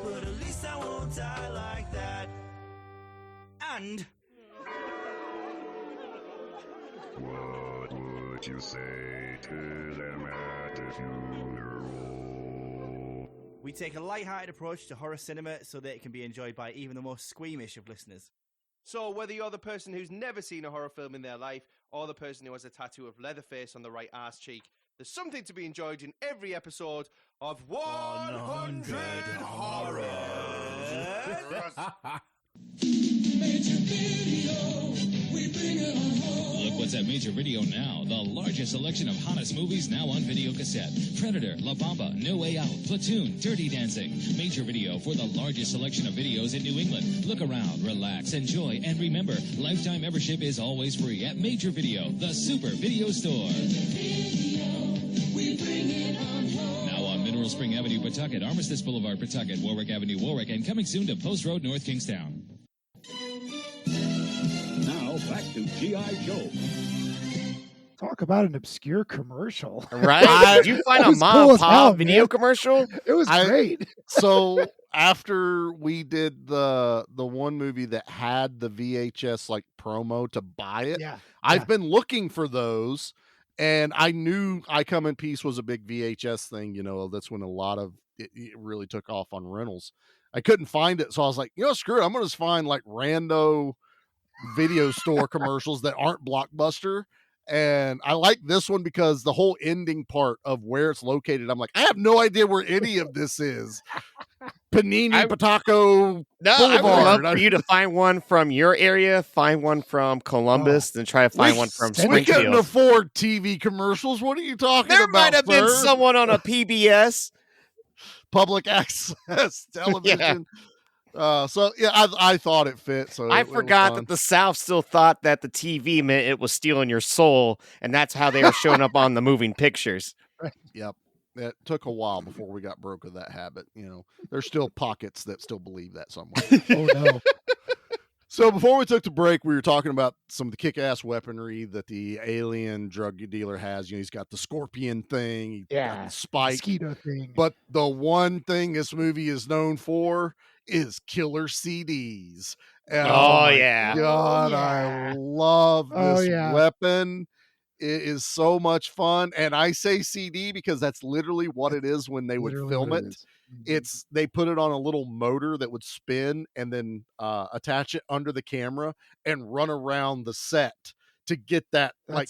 But at least I won't die like that. And... What would you say to them at the funeral? We take a light-hearted approach to horror cinema so that it can be enjoyed by even the most squeamish of listeners. So whether you're the person who's never seen a horror film in their life or the person who has a tattoo of Leatherface on the right arse cheek, there's something to be enjoyed in every episode of 100 Horrors. Look what's at Major Video now. The largest selection of hottest movies now on video cassette. Predator, La Bamba, No Way Out, Platoon, Dirty Dancing. Major Video for the largest selection of videos in New England. Look around, relax, enjoy, and remember, lifetime membership is always free at Major Video, the super video store. Now on Mineral Spring Avenue, Pawtucket, Armistice Boulevard, Pawtucket, Warwick Avenue, Warwick, and coming soon to Post Road, North Kingstown. Now back to G.I. Joe. Talk about an obscure commercial. Right? Did you find That a was mom cool and as pop hell, video man. commercial? It was great. So after we did the one movie that had the VHS like promo to buy it, Yeah. I've been looking for those, and I knew I Come in Peace was a big VHS thing. You know, that's when a lot of it really took off on rentals. I couldn't find it, so I was like, screw it. I'm gonna just find like rando video store commercials that aren't Blockbuster. And I like this one because the whole ending part of where it's located, I'm like, I have no idea where any of this is. Panini Pataco I would love Boulevard. for you to find one from your area, find one from Columbus, then try to find one from We couldn't Springfield. afford TV commercials. What are you talking There about? might have been sir? someone on a PBS. Public access television. So yeah, I thought it fit. So I it was forgot fun. that the South still thought that the TV meant it was stealing your soul, and that's how they were showing up on the moving pictures. Yep. It took a while before we got broke of that habit. There's still pockets that still believe that somewhere. Oh no. So before we took the break, we were talking about some of the kick-ass weaponry that the alien drug dealer has. He's got the scorpion thing, he's got the spike, mosquito thing. But the one thing this movie is known for is killer CDs. And, Oh, my yeah. God, I love this yeah. weapon. It is so much fun. And I say CD because that's literally what it is when they would Literally film what it. it is. They put it on a little motor that would spin and then attach it under the camera and run around the set to get that like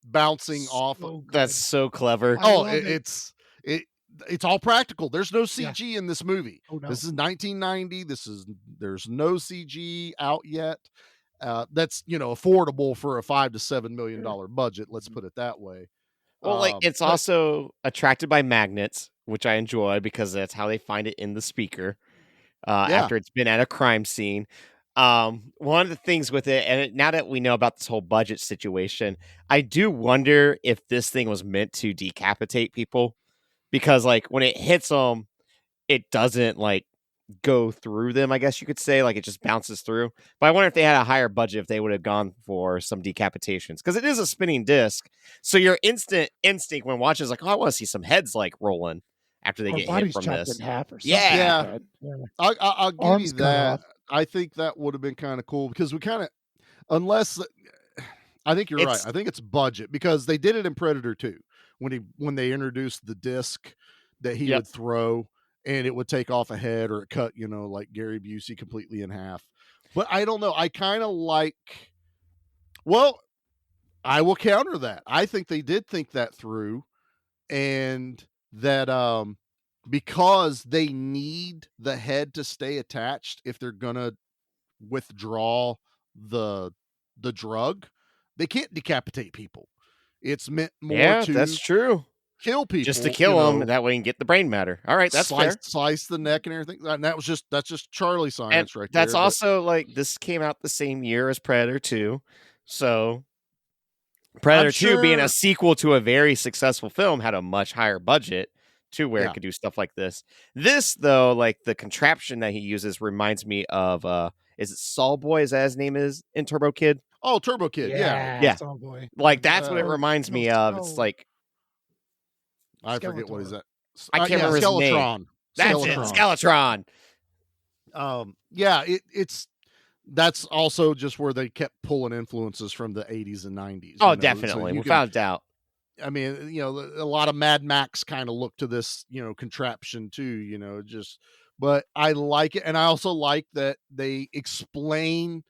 bouncing off. That's so clever. It's all practical. There's no CG in this movie. Oh, no. This is 1990. There's no CG out yet. That's affordable for a $5 to $7 million budget. Let's put it that way. Well, it's also attracted by magnets, which I enjoy because that's how they find it in the speaker after it's been at a crime scene. One of the things with it, and now that we know about this whole budget situation, I do wonder if this thing was meant to decapitate people, because like when it hits them, it doesn't like go through them, I guess you could say, like it just bounces through. But I wonder if they had a higher budget, if they would have gone for some decapitations, because it is a spinning disc. So your instant instinct when watching is like, oh, I want to see some heads like rolling after they Or get hit bodies from chopped this. in half or something. Yeah. like that. I'll give Arms you cut that. off. I think that would have been kind of cool because we kind of, unless I think you're right. I think it's budget because they did it in Predator 2 when they introduced the disc that he would throw and it would take off a head or it cut, like Gary Busey completely in half. But I don't know. I kind of I will counter that. I think they did think that through, and that because they need the head to stay attached if they're gonna withdraw the drug, they can't decapitate people. It's meant more to that's true. Kill people, Just to kill them, that way you can get the brain matter. All right, that's fair. Slice the neck and everything. And that's just Charlie science right there. That's there. Also like this came out the same year as Predator 2, so Predator 2 being a sequel to a very successful film had a much higher budget to where it could do stuff like this. This though, like the contraption that he uses reminds me of is it Saul Boy? Is that his name is in Turbo Kid? Oh, Turbo Kid, yeah. Saul Boy. Like that's what it reminds me of. It's like I forget what is that. I can't remember his name. That's it, Skeletron. That's also just where they kept pulling influences from the 80s and 90s. Oh, definitely, without doubt. I mean, a lot of Mad Max kind of look to this, contraption too. But I like it, and I also like that they explain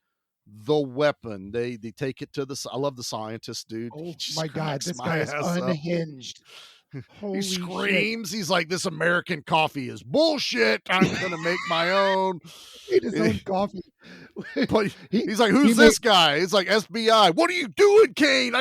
the weapon. They take it to I love the scientist, dude. Oh my God, this guy is unhinged. He screams. Shit. He's like, "This American coffee is bullshit. I'm gonna make my own." Made his own coffee. But he's like, "Who's this guy?" It's like FBI. What are you doing, Kane?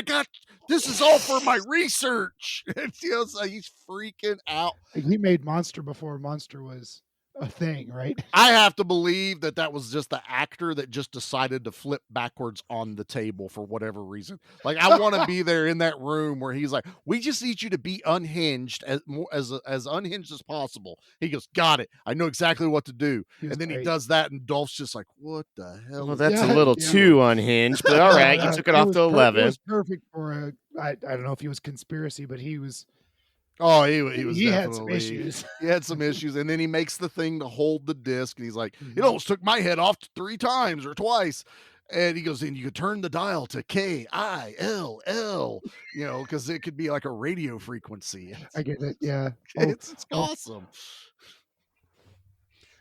This is all for my research. So he's freaking out. He made Monster before Monster was a thing, right? I have to believe that was just the actor that just decided to flip backwards on the table for whatever reason. Like, I want to be there in that room where he's like, "We just need you to be unhinged as unhinged as possible." He goes, "Got it. I know exactly what to do." And then he does that, and Dolph's just like, "What the hell?" Well, that's a little too unhinged, but all right, you took it off to It 11. was perfect for I don't know if he was conspiracy, but he was. Oh, he was He definitely, had some issues. He had some issues, and then he makes the thing to hold the disc, and he's like, "It almost took my head off 3 times or twice." And he goes, "And you could turn the dial to KILL, because it could be like a radio frequency." I get it. Yeah, It's awesome.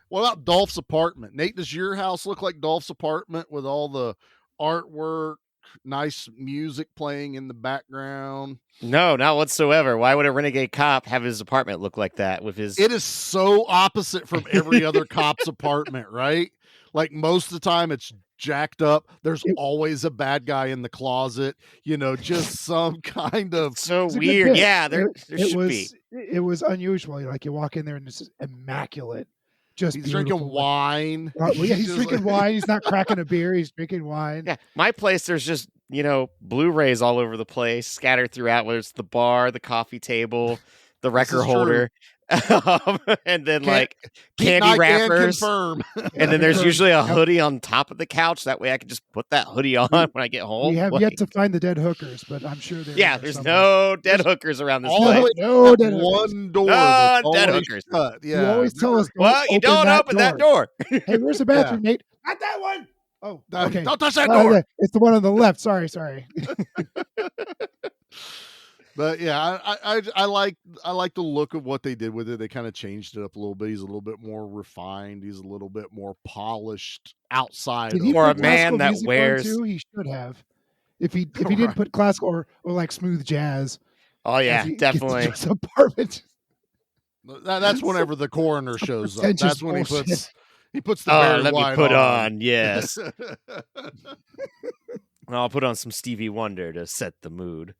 What about Dolph's apartment? Nate, does your house look like Dolph's apartment with all the artwork, nice music playing in the background? No, not whatsoever. Why would a renegade cop have his apartment look like that with his... It is so opposite from every other cop's apartment, right? Like, most of the time it's jacked up. There's always a bad guy in the closet, just some kind of... So weird. Yeah, there should be. It was unusual. Like, you walk in there and it's just immaculate. Just he's drinking wine. He's drinking wine. He's not cracking a beer. He's drinking wine. Yeah, my place, there's just, Blu-rays all over the place, scattered throughout, whether it's the bar, the coffee table, the record holder, and then candy wrappers. And then there's usually a hoodie on top of the couch. That way I can just put that hoodie on when I get home. We have yet to find the dead hookers, but I'm sure there. Yeah, there's no dead hookers around this place. No dead one door. No dead hookers. Yeah, you always tell us. Well, you don't open that door. Hey, where's the bathroom, Nate? Not that one. Oh, okay. Don't touch that door. It's the one on the left. Sorry. But yeah, I like the look of what they did with it. They kind of changed it up a little bit. He's a little bit more refined. He's a little bit more polished outside. For a man that wears, he should have. If he didn't put classical or like smooth jazz. Oh yeah, definitely. Apartment. That's whenever the coroner shows up. That's when he puts the Barry White me put on. Yes. I'll put on some Stevie Wonder to set the mood.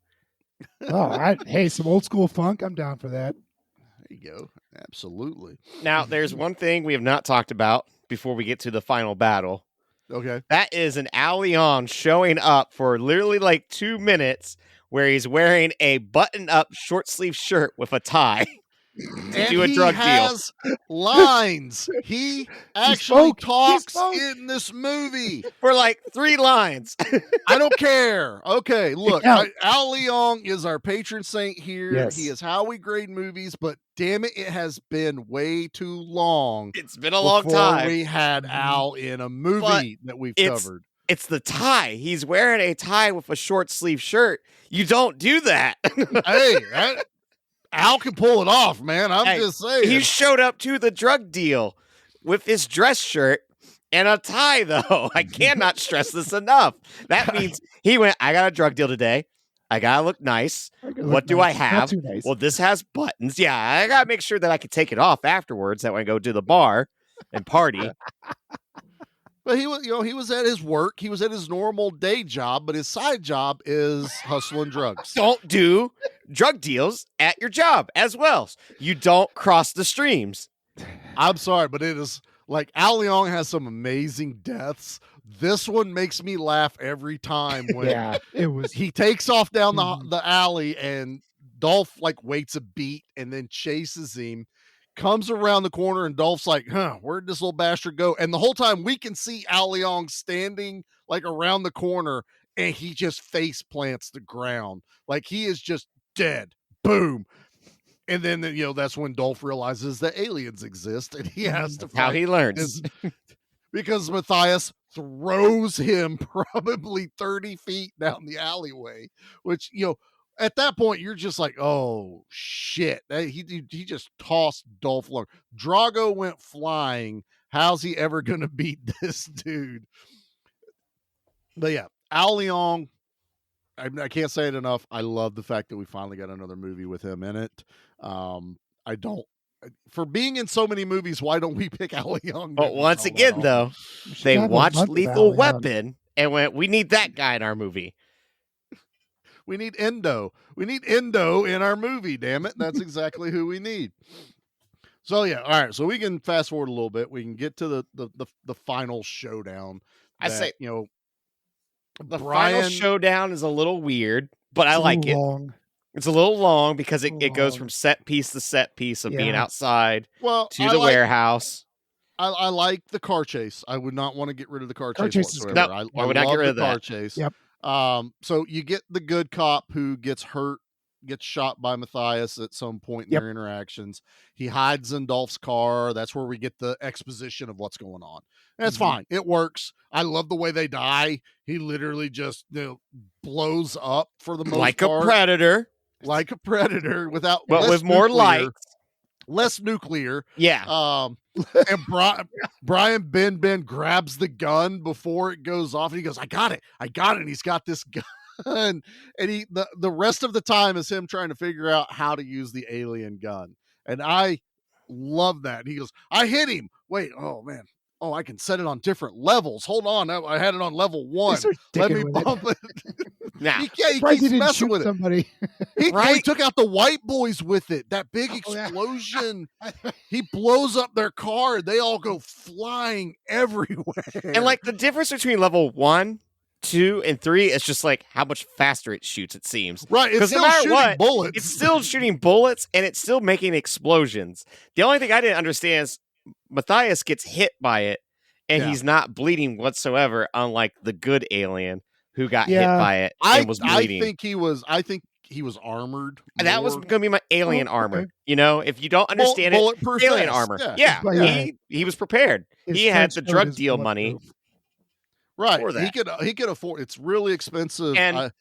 Hey, some old school funk. I'm down for that. There you go. Absolutely. Now, there's one thing we have not talked about before we get to the final battle. Okay. That is an Al Leon showing up for literally like 2 minutes where he's wearing a button-up short-sleeve shirt with a tie. And do a drug has lines. He actually talks in this movie for like 3 lines. I don't care. Okay, look, Al Leong is our patron saint here. Yes. He is how we grade movies, but damn it, it has been way too long. It's been a long time. We had Al in a movie that we've covered. It's the tie. He's wearing a tie with a short sleeve shirt. You don't do that. Hey, Al can pull it off, man. I'm just saying. He showed up to the drug deal with his dress shirt and a tie, though. I cannot stress this enough. That means he went, I got a drug deal today. I got to look nice. What do I have? Not too nice. Well, this has buttons. Yeah, I got to make sure that I can take it off afterwards. That when I go to the bar and party. But he was at his work. He was at his normal day job, but his side job is hustling drugs. Don't do drug deals at your job as well. You don't cross the streams. I'm sorry, but it is like Al Leong has some amazing deaths. This one makes me laugh every time when he takes off down the alley and Dolph waits a beat and then chases him. Comes around the corner and Dolph's like, where'd this little bastard go? And the whole time we can see Al Leong standing around the corner and he just face plants the ground. Like he is just dead. Boom. And then, that's when Dolph realizes that aliens exist and he has to fight. How he learns. Because Matthias throws him probably 30 feet down the alleyway, which, at that point, you're just like, oh, shit. He just tossed Dolph Lundgren. Drago went flying. How's he ever going to beat this dude? But yeah, Al Leong, I can't say it enough. I love the fact that we finally got another movie with him in it. For being in so many movies, why don't we pick Al Leong? But once again, though, they watched Lethal Weapon and went, we need that guy in our movie. We need Endo. We need Endo in our movie, damn it. That's exactly who we need. So yeah, all right. So we can fast forward a little bit. We can get to the final showdown. I say the final Brian showdown is a little weird, but I It's a like little it. long. It's a little long because A little it goes long. from set piece to set piece of being Yeah. outside Well, to the warehouse. I like the car chase. I would not want to get rid of the car chase chase is whatsoever. good. I I would not get love rid the of car that. chase. Yep. So you get the good cop who gets hurt, gets shot by Matthias at some point in their interactions. He hides in Dolph's car. That's where we get the exposition of what's going on. That's fine. It works. I love the way they die. He literally just blows up for the most Like part. a predator. Like a predator but with more light. Less nuclear. Yeah. And Brian Ben grabs the gun before it goes off, and he goes, I got it. And he's got this gun. And the rest of the time is him trying to figure out how to use the alien gun. And I love that. He goes, I hit him. Wait, oh man. Oh, I can set it on different levels. Hold on. I had it on level 1. Let me bump it. Nah. He keeps messing with somebody. He took out the white boys with it. That big explosion. He blows up their car and they all go flying everywhere. And like the difference between level 1, 2, and 3 is just like how much faster it shoots, it seems. Right. It's still shooting bullets. It's still shooting bullets and it's still making explosions. The only thing I didn't understand is Matthias gets hit by it and he's not bleeding whatsoever, unlike the good alien who got hit by it and was bleeding. I think he was armored. That was more. going to be my alien armor. You know, if you don't understand bulletproof alien vest. armor. Yeah. He was prepared. He had the drug deal money. Right. For that. He could afford. It's really expensive. And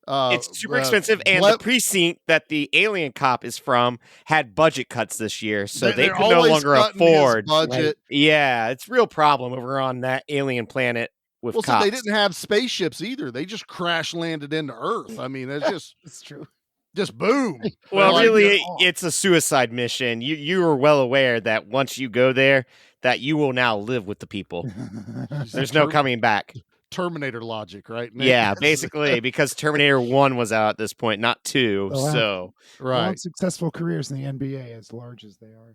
it's super expensive, and the precinct that the alien cop is from had budget cuts this year, so they could no longer afford budget. Yeah, it's a real problem over on that alien planet with cops. So they didn't have spaceships either. They just crash landed into Earth. I mean, it's just it's true. Just boom. Well, really, it's a suicide mission. You are well aware that once you go there, that you will now live with the people. There's no coming back. Terminator logic, right? Nick? Yeah, basically, because Terminator 1 was out at this point, not 2. So, right. Successful careers in the NBA, as large as they are.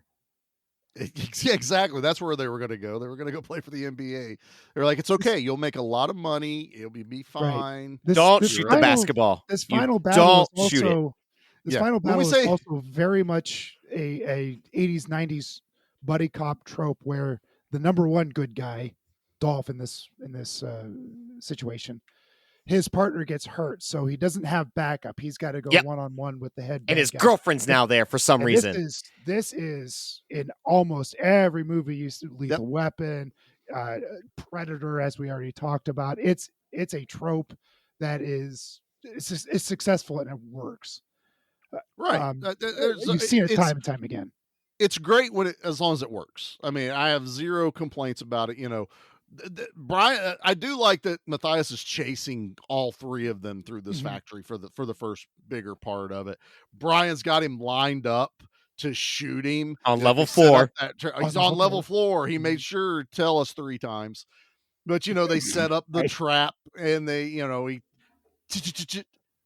Yeah, exactly. That's where they were going to go. They were going to go play for the NBA. They're like, it's okay. You'll make a lot of money. It'll be fine. Right. Don't shoot the basketball. This final battle is shoot also, it. This final battle is also very much a 80s, 90s buddy cop trope where the number one good guy, Dolph, in this situation, his partner gets hurt, so he doesn't have backup. He's got to go one-on-one with the head. And his guy. girlfriend's now there for some reason. This is in almost every movie. You see Lethal Weapon, Predator, as we already talked about. It's a trope that is it's successful and it works. Right. You've seen it time and time again. It's great as long as it works. I mean, I have zero complaints about it. You know, Brian, I do like that Matthias is chasing all three of them through this factory for the first bigger part of it. Brian's got him lined up to shoot him on level 4. He's on level 4. He made sure to tell us 3 times. But they set up the trap and they,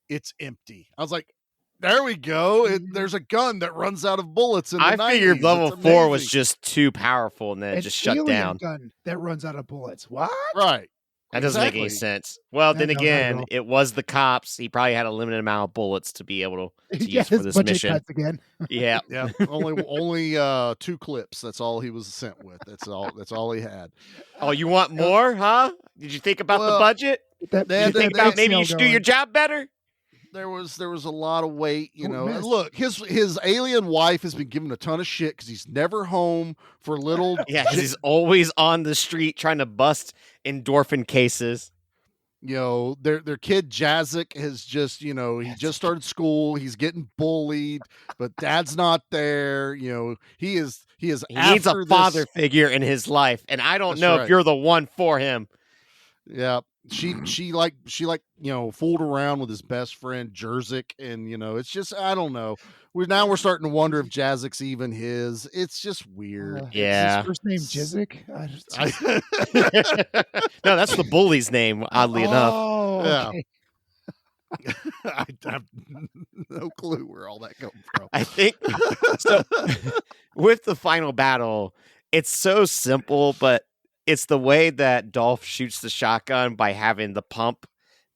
it's empty. I was like, there we go. There's a gun that runs out of bullets. I figured level 4 was just too powerful, and then it just shut down. Gun that runs out of bullets. What? Right. That doesn't make any sense. Well, then again, it was the cops. He probably had a limited amount of bullets to be able to use for this mission. Again. Yeah. Yeah. Only 2 clips. That's all he was sent with. That's all he had. Oh, you want more, huh? Did you think about the budget? Did you think about maybe you should do your job better? There was a lot of weight, Look, his alien wife has been given a ton of shit because he's never home for little. Yeah, he's always on the street trying to bust endorphin cases. Their kid Jazik has just, he just started school. He's getting bullied, but dad's not there. He needs a father figure in his life, and I don't know if you're the one for him. Yeah. She fooled around with his best friend Jerzik, and it's just, I don't know. We're starting to wonder if Jazik's even his. It's just weird. Yeah. His first name Jizik? No, that's the bully's name, oddly enough. Okay. I have no clue where all that comes from. I think so. with the final battle, it's so simple, but it's the way that Dolph shoots the shotgun by having the pump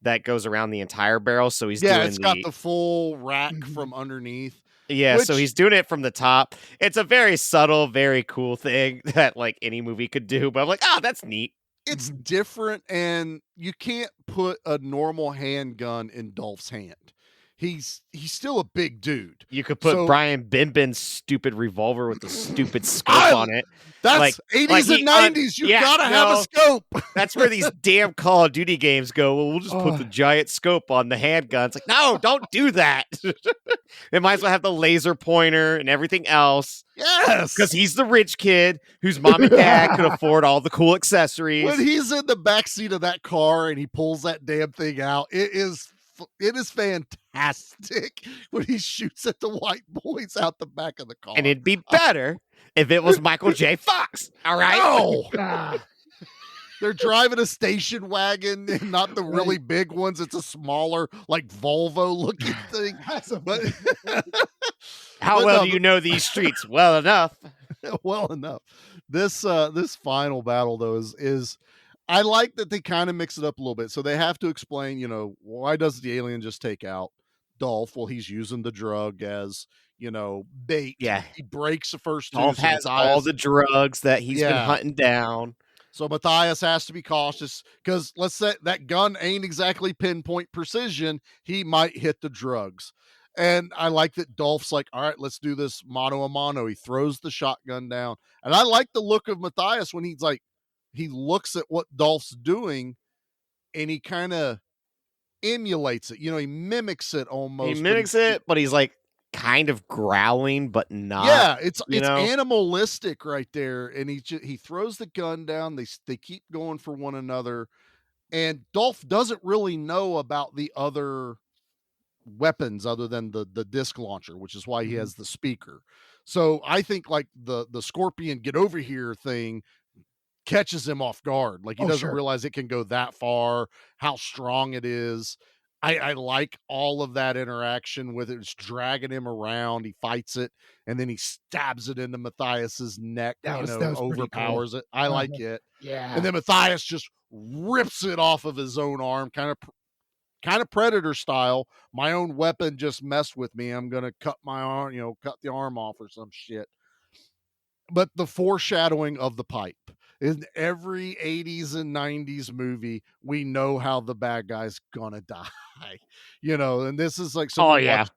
that goes around the entire barrel. So he's doing it's got the full rack from underneath. Yeah, so which- he's doing it from the top. It's a very subtle, very cool thing that like any movie could do, but I'm like, oh, that's neat. It's different, and you can't put a normal handgun in Dolph's hand. He's still a big dude. You could put So- Brian Binbin's stupid revolver with the stupid scope on it. That's 80s and 90s. You gotta have a scope. That's where these damn Call of Duty games go. Well, we'll just put the giant scope on the handgun. It's like, no, don't do that. It might as well have the laser pointer and everything else. Yes. Because he's the rich kid whose mom and dad could afford all the cool accessories. When he's in the backseat of that car and he pulls that damn thing out, it is fantastic when he shoots at the white boys out the back of the car. And it'd be better if it was Michael J. Fox. All right. No. They're driving a station wagon and not the really big ones. It's a smaller, like Volvo looking thing. But how well do you know these streets? Well enough. Well enough. This final battle though is I like that they kind of mix it up a little bit. So they have to explain, why does the alien just take out Dolph? Well, he's using the drug as, bait. Yeah. He breaks the first two. Dolph has all the drugs that he's been hunting down. So Matthias has to be cautious because let's say that gun ain't exactly pinpoint precision. He might hit the drugs. And I like that Dolph's like, all right, let's do this mano a mano. He throws the shotgun down. And I like the look of Matthias when he's like, he looks at what Dolph's doing and he kind of emulates it. He mimics it almost. He mimics it, but he's like kind of growling, but not. Yeah, it's animalistic right there. And he throws the gun down. They keep going for one another. And Dolph doesn't really know about the other weapons other than the disc launcher, which is why he has the speaker. So I think like the Scorpion get over here thing catches him off guard. Like he doesn't realize it can go that far, how strong it is. I like all of that interaction with it. It's dragging him around. He fights it, and then he stabs it into Matthias's neck. That was overpowers cool. It. I like it. Yeah. And then Matthias just rips it off of his own arm, kind of Predator style. My own weapon just messed with me. I'm gonna cut my arm, cut the arm off or some shit. But the foreshadowing of the pipe. In every 80s and 90s movie, we know how the bad guy's gonna die. And this is like someone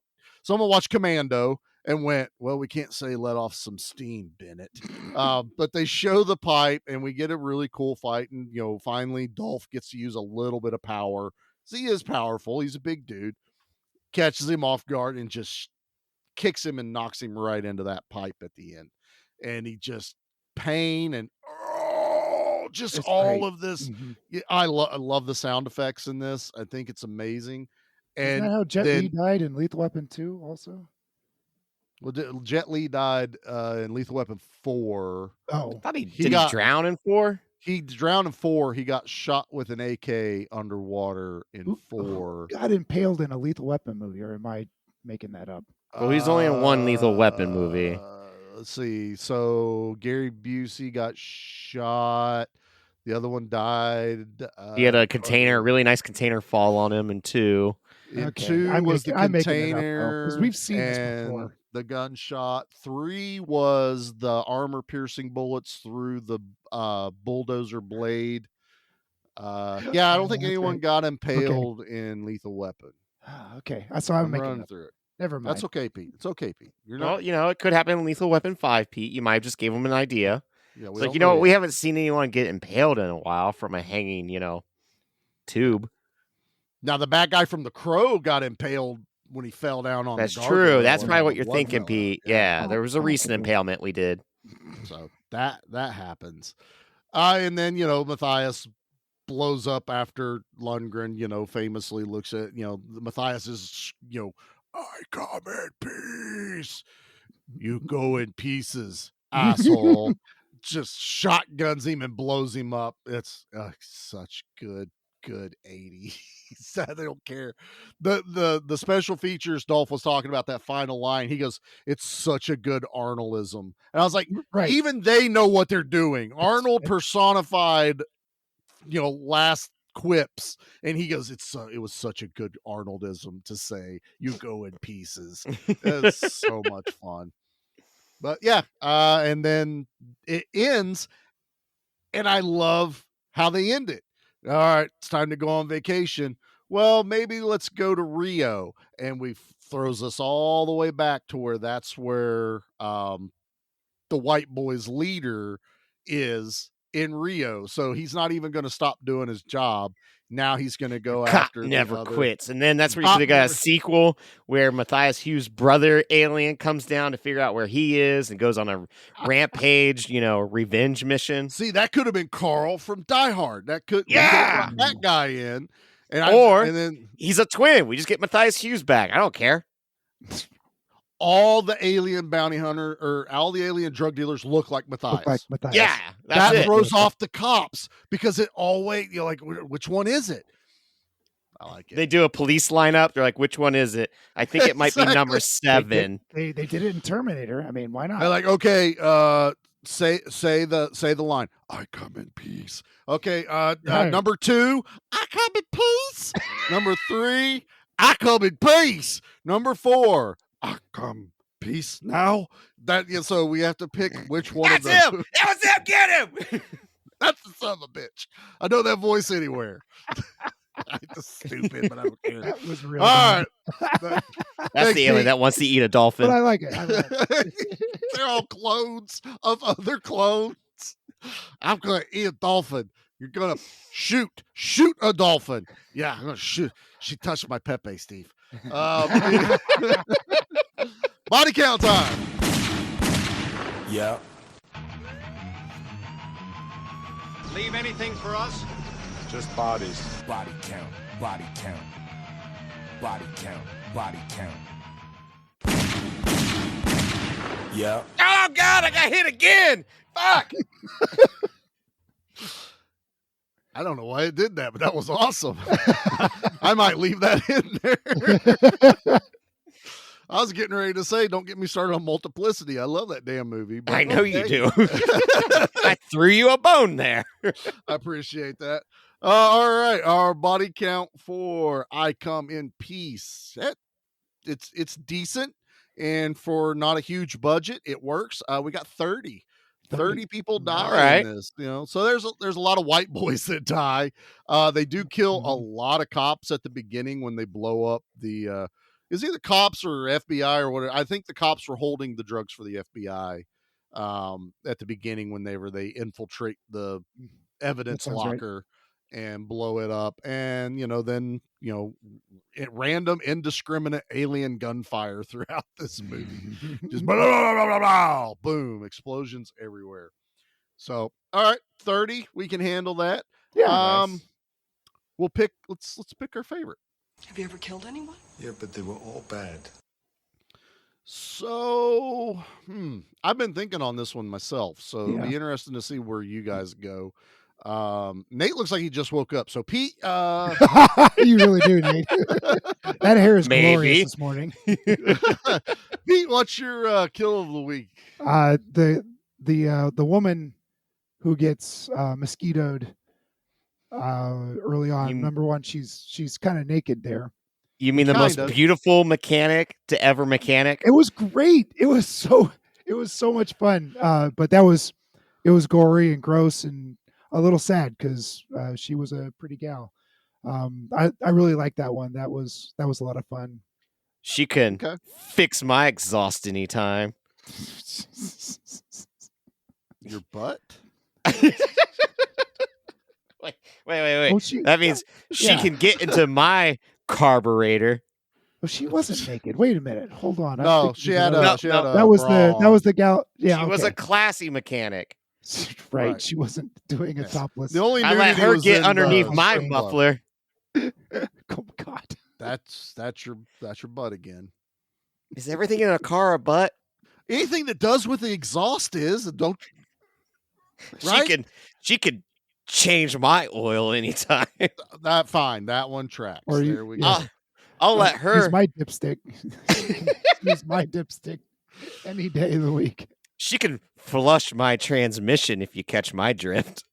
watched Commando and went, well, we can't say let off some steam, Bennett. But they show the pipe and we get a really cool fight. And, finally Dolph gets to use a little bit of power. So he is powerful. He's a big dude. Catches him off guard and just kicks him and knocks him right into that pipe at the end. And he just pain and just it's all great. Of this. Mm-hmm. I love the sound effects in this. I think it's amazing. And isn't that how Jet Li died in Lethal Weapon 2 also? Well, Jet Li died in Lethal Weapon 4. Oh, I thought he drown in 4? He drowned in 4. He got shot with an AK underwater in 4. Got impaled in a Lethal Weapon movie, or am I making that up? Well, he's only in one Lethal Weapon movie. Let's see. So Gary Busey got shot. The other one died. He had a container, really nice container fall on him in 2. In 2 was the container. Because we've seen this before. The gunshot. 3 was the armor-piercing bullets through the bulldozer blade. I don't think anyone got impaled in Lethal Weapon. Okay, so I'm running through it. Never mind. That's okay, Pete. It's okay, Pete. You're not. Well, it could happen in Lethal Weapon 5, Pete. You might have just gave him an idea. Yeah, it's like, what? We haven't seen anyone get impaled in a while from a hanging, tube. Now, the bad guy from The Crow got impaled when he fell down on That's the true. That's probably what you're thinking, Pete. Yeah, there was a recent impalement we did. So that happens. And then, Matthias blows up after Lundgren, famously looks at, Matthias is, I come in peace. You go in pieces, asshole. Just shotguns him and blows him up. It's such good good 80s. They don't care. The special features Dolph was talking about, that final line, he goes, "It's such a good Arnoldism." And I was like, Right. even they know what they're doing. Arnold personified, last quips, and he goes, it was such a good Arnoldism to say, "You go in pieces." It's so much fun. But yeah, and then it ends, and I love how they end it. All right, it's time to go on vacation. Well, maybe let's go to Rio, and throws us all the way back to where that's where the white boy's leader is in Rio. So he's not even going to stop doing his job. Now he's going to go Cop after never quits. And then that's where you could have got a sequel where Matthias Hughes' brother alien comes down to figure out where he is and goes on a rampage, revenge mission. See, that could have been Carl from Die Hard. That could brought that guy in. And then he's a twin. We just get Matthias Hughes back. I don't care. All the alien bounty hunter or all the alien drug dealers look like Matthias. Yeah, that throws off the cops because it always like, which one is it? I like it. They do a police lineup. They're like, which one is it? I think it might be number 7. They did it in Terminator. I mean, why not? They're like, okay, say the line. "I come in peace." Okay, number 2, "I come in peace." Number 3, "I come in peace." Number 4, "I come peace now." So we have to pick which one of those. That's him. That was him. Get him. That's the son of a bitch. I know that voice anywhere. I'm just stupid, but I don't care. That was real. All right. That's the alien that wants to eat a dolphin. But I like it. They're all clones of other clones. "I'm going to eat a dolphin." "You're going to shoot a dolphin." "Yeah, I'm going to shoot." "She touched my Pepe, Steve." Body count time. Yeah. Leave anything for us? Just bodies. Body count. Body count. Body count. Body count. Yeah. Oh, God, I got hit again. Fuck. I don't know why it did that, but that was awesome. I might leave that in there. I was getting ready to say, don't get me started on Multiplicity. I love that damn movie. But I know you do. I threw you a bone there. I appreciate that. All right, our body count for "I Come in Peace." It's decent, and for not a huge budget, it works. We got 30 people die in this. So there's a lot of white boys that die. They do kill a lot of cops at the beginning when they blow up the. Is either cops or FBI or whatever. I think the cops were holding the drugs for the FBI at the beginning when they infiltrate the evidence locker. Right. And blow it up, and then random indiscriminate alien gunfire throughout this movie. Just blah, blah, blah, blah, blah, boom, explosions everywhere. So all right, 30, we can handle that. Yeah. Nice. We'll pick. Let's pick our favorite. Have you ever killed anyone? Yeah, but they were all bad. So I've been thinking on this one myself, so it'll be interesting to see where you guys go. Nate looks like he just woke up. So Pete, you really do, Nate. That hair is glorious this morning. Pete, what's your kill of the week? The woman who gets mosquitoed early on. Number one, she's kind of naked there. You mean the most beautiful mechanic to ever mechanic? It was great. It was so much fun. But it was gory and gross and a little sad because she was a pretty gal. I really liked that one. That was a lot of fun. She can fix my exhaust anytime. Your butt? Wait. Well, that means she can get into my carburetor. Well, she wasn't naked. Wait a minute. Hold on. No, she had a that was the gal. Yeah, she was a classy mechanic. Right. She wasn't doing a topless. The only I let her get underneath my muffler. Oh God. That's your butt again. Is everything in a car a butt? Anything that does with the exhaust is, don't. Right? She could change my oil anytime. That fine. That one tracks. Or There we go. yeah. I'll let her. Use my dipstick. Use my dipstick any day of the week. She can flush my transmission if you catch my drift.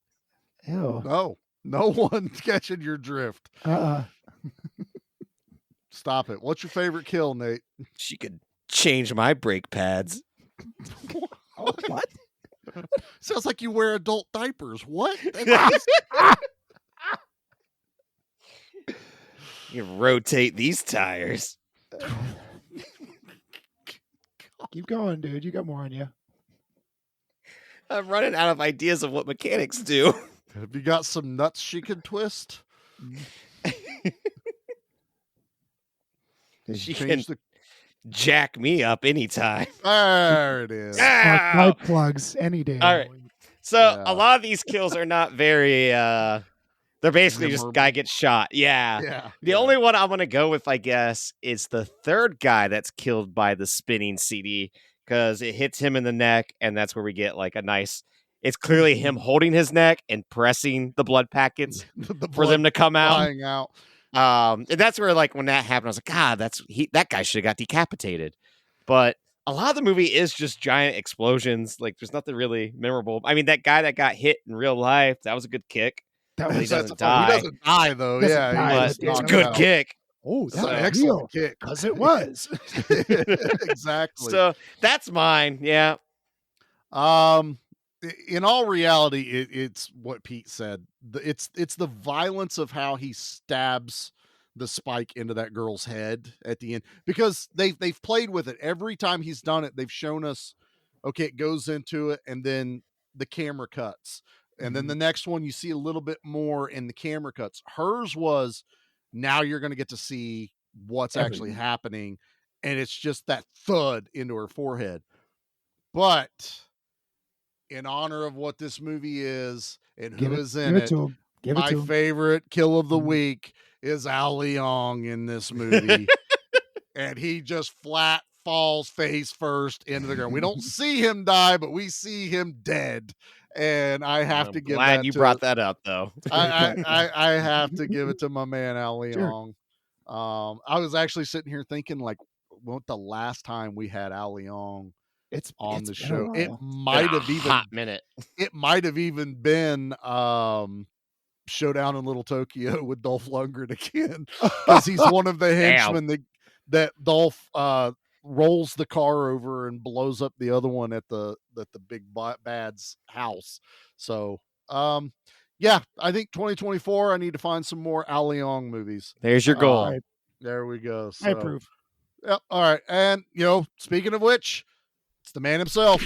Ew. No one's catching your drift. Stop it. What's your favorite kill, Nate? She could change my brake pads. What? Sounds like you wear adult diapers. What? You rotate these tires. Keep going, dude. You got more on you. I'm running out of ideas of what mechanics do. Have you got some nuts she can twist? She can jack me up anytime. There it is. Spark plugs any day. All right. So a lot of these kills are not very they're basically just guy gets shot. Yeah. The only one I'm gonna go with, I guess, is the third guy that's killed by the spinning CD, because it hits him in the neck, and that's where we get like a nice. It's clearly him holding his neck and pressing the blood packets for them to come out. And that's where, like, when that happened, I was like, God, that guy should have got decapitated. But a lot of the movie is just giant explosions. Like, there's nothing really memorable. I mean, that guy that got hit in real life, that was a good kick. He doesn't die. He doesn't die, though. Doesn't Yeah. die. It's a good kick. Oh, that's an an excellent kick. because it was. Exactly. So that's mine. Yeah. In all reality, it's what Pete said. It's the violence of how he stabs the spike into that girl's head at the end, because they've played with it every time he's done it. They've shown us, okay, it goes into it, and then the camera cuts, and then the next one you see a little bit more, in the camera cuts. Hers was, now you're going to get to see what's actually happening, and it's just that thud into her forehead. But in honor of what this movie is and who is in it, my favorite kill of the week is Al Leong in this movie. And he just flat falls face first into the ground. We don't see him die, but we see him dead. And I have to give glad that you to, brought that up, though. I have to give it to my man Al Leong. Sure. I was actually sitting here thinking, like, when the last time we had Al Leong on the show, it might have even hot minute. It might have even been Showdown in Little Tokyo with Dolph Lundgren again, because he's one of the henchmen that Dolph rolls the car over and blows up the other one at the big bad's house. So yeah, I think 2024 I need to find some more Al Leong movies. There's your goal. Right. There we go. I approve. Yep. All right. And speaking of which, it's the man himself.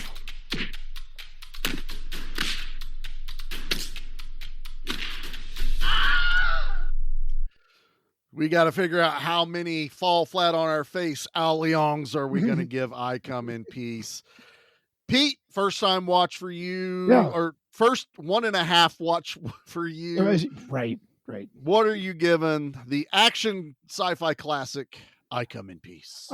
We got to figure out how many fall flat on our face Al Leongs are we going to give I Come in Peace. Pete, first time watch for you, or first 1.5 watch for you. Right. What are you giving the action sci-fi classic I Come in Peace?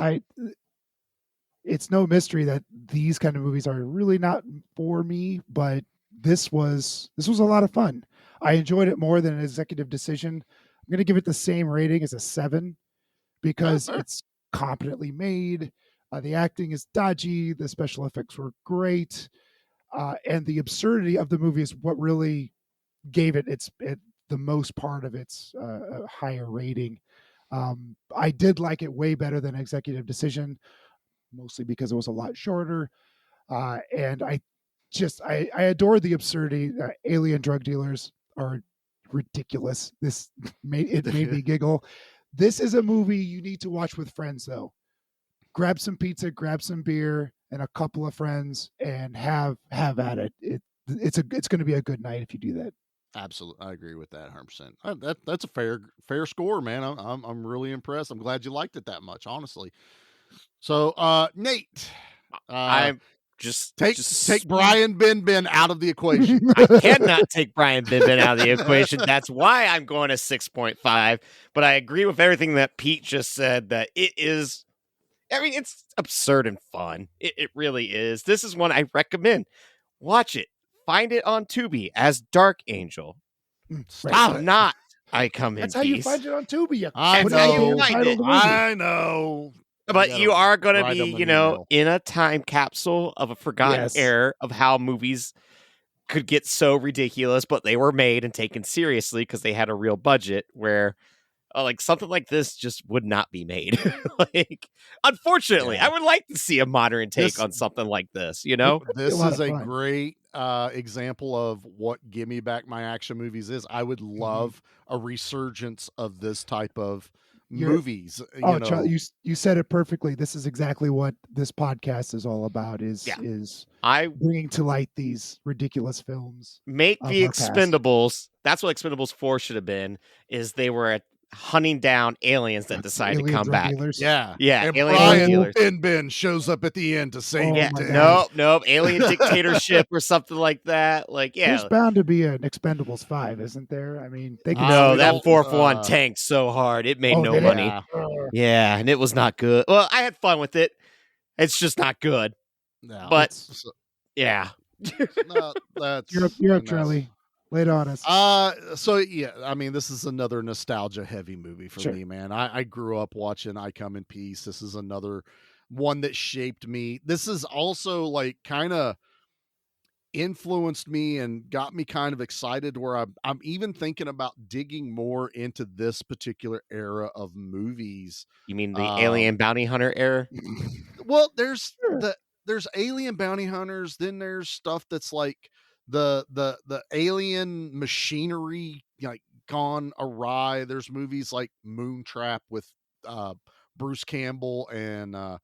It's no mystery that these kind of movies are really not for me, but this was a lot of fun. I enjoyed it more than an Executive Decision. I'm going to give it the same rating as a 7 because it's competently made. The acting is dodgy. The special effects were great. And the absurdity of the movie is what really gave it the most part of its higher rating. I did like it way better than Executive Decision, mostly because it was a lot shorter. And I adore the absurdity. Alien drug dealers are ridiculous. It made me giggle. This is a movie you need to watch with friends, though. Grab some pizza, grab some beer, and a couple of friends, and have at it. It's going to be a good night if you do that. Absolutely, I agree with that 100%. That's a fair score, man. I'm really impressed. I'm glad you liked it that much, honestly. So, Nate, I'm just take Brian Ben out of the equation. I cannot take Brian Ben out of the equation. That's why I'm going to 6.5. But I agree with everything that Pete just said. That it is. I mean, it's absurd and fun. It really is. This is one I recommend. Watch it. Find it on Tubi as Dark Angel. Stop not. I come in That's how you peace. find it on Tubi. You I put it in the know. damn title of the movie. I know. But you are going to write be, them an email. in a time capsule of a forgotten Yes. era of how movies could get so ridiculous, but they were made and taken seriously because they had a real budget where like something like this just would not be made. Like, unfortunately, I would like to see a modern take on something like this, This a lot is of a fun. great example of what Give Me Back My Action movies is. I would love a resurgence of this type of movies. Oh, Charlie, you said it perfectly. This is exactly what this podcast is all about. Is bringing to light these ridiculous films. Make of the our past. Expendables. That's what Expendables 4 should have been. Is they were hunting down aliens that decide to alien come drug back. dealers? Yeah. Yeah. And Alien drug Brian dealers. Ben shows up at the end to save Yeah. the day. Nope. Alien dictatorship or something like that. Like, yeah. There's bound to be an Expendables 5, isn't there? I mean, they can. No, that fourth one tanked so hard it made no did it? money. Yeah, and it was not good. Well, I had fun with it. It's just not good. No, but yeah, no, that's you're up, Charlie. Lay it on us. So yeah, I mean, this is another nostalgia heavy movie for Sure. me, man. I grew up watching I Come in Peace. This is another one that shaped me. This is also like kind of influenced me and got me kind of excited where I'm even thinking about digging more into this particular era of movies. You mean the Alien Bounty Hunter era? Well, there's Alien Bounty Hunters, then there's stuff that's like the alien machinery like gone awry. There's movies like Moontrap with Bruce Campbell and I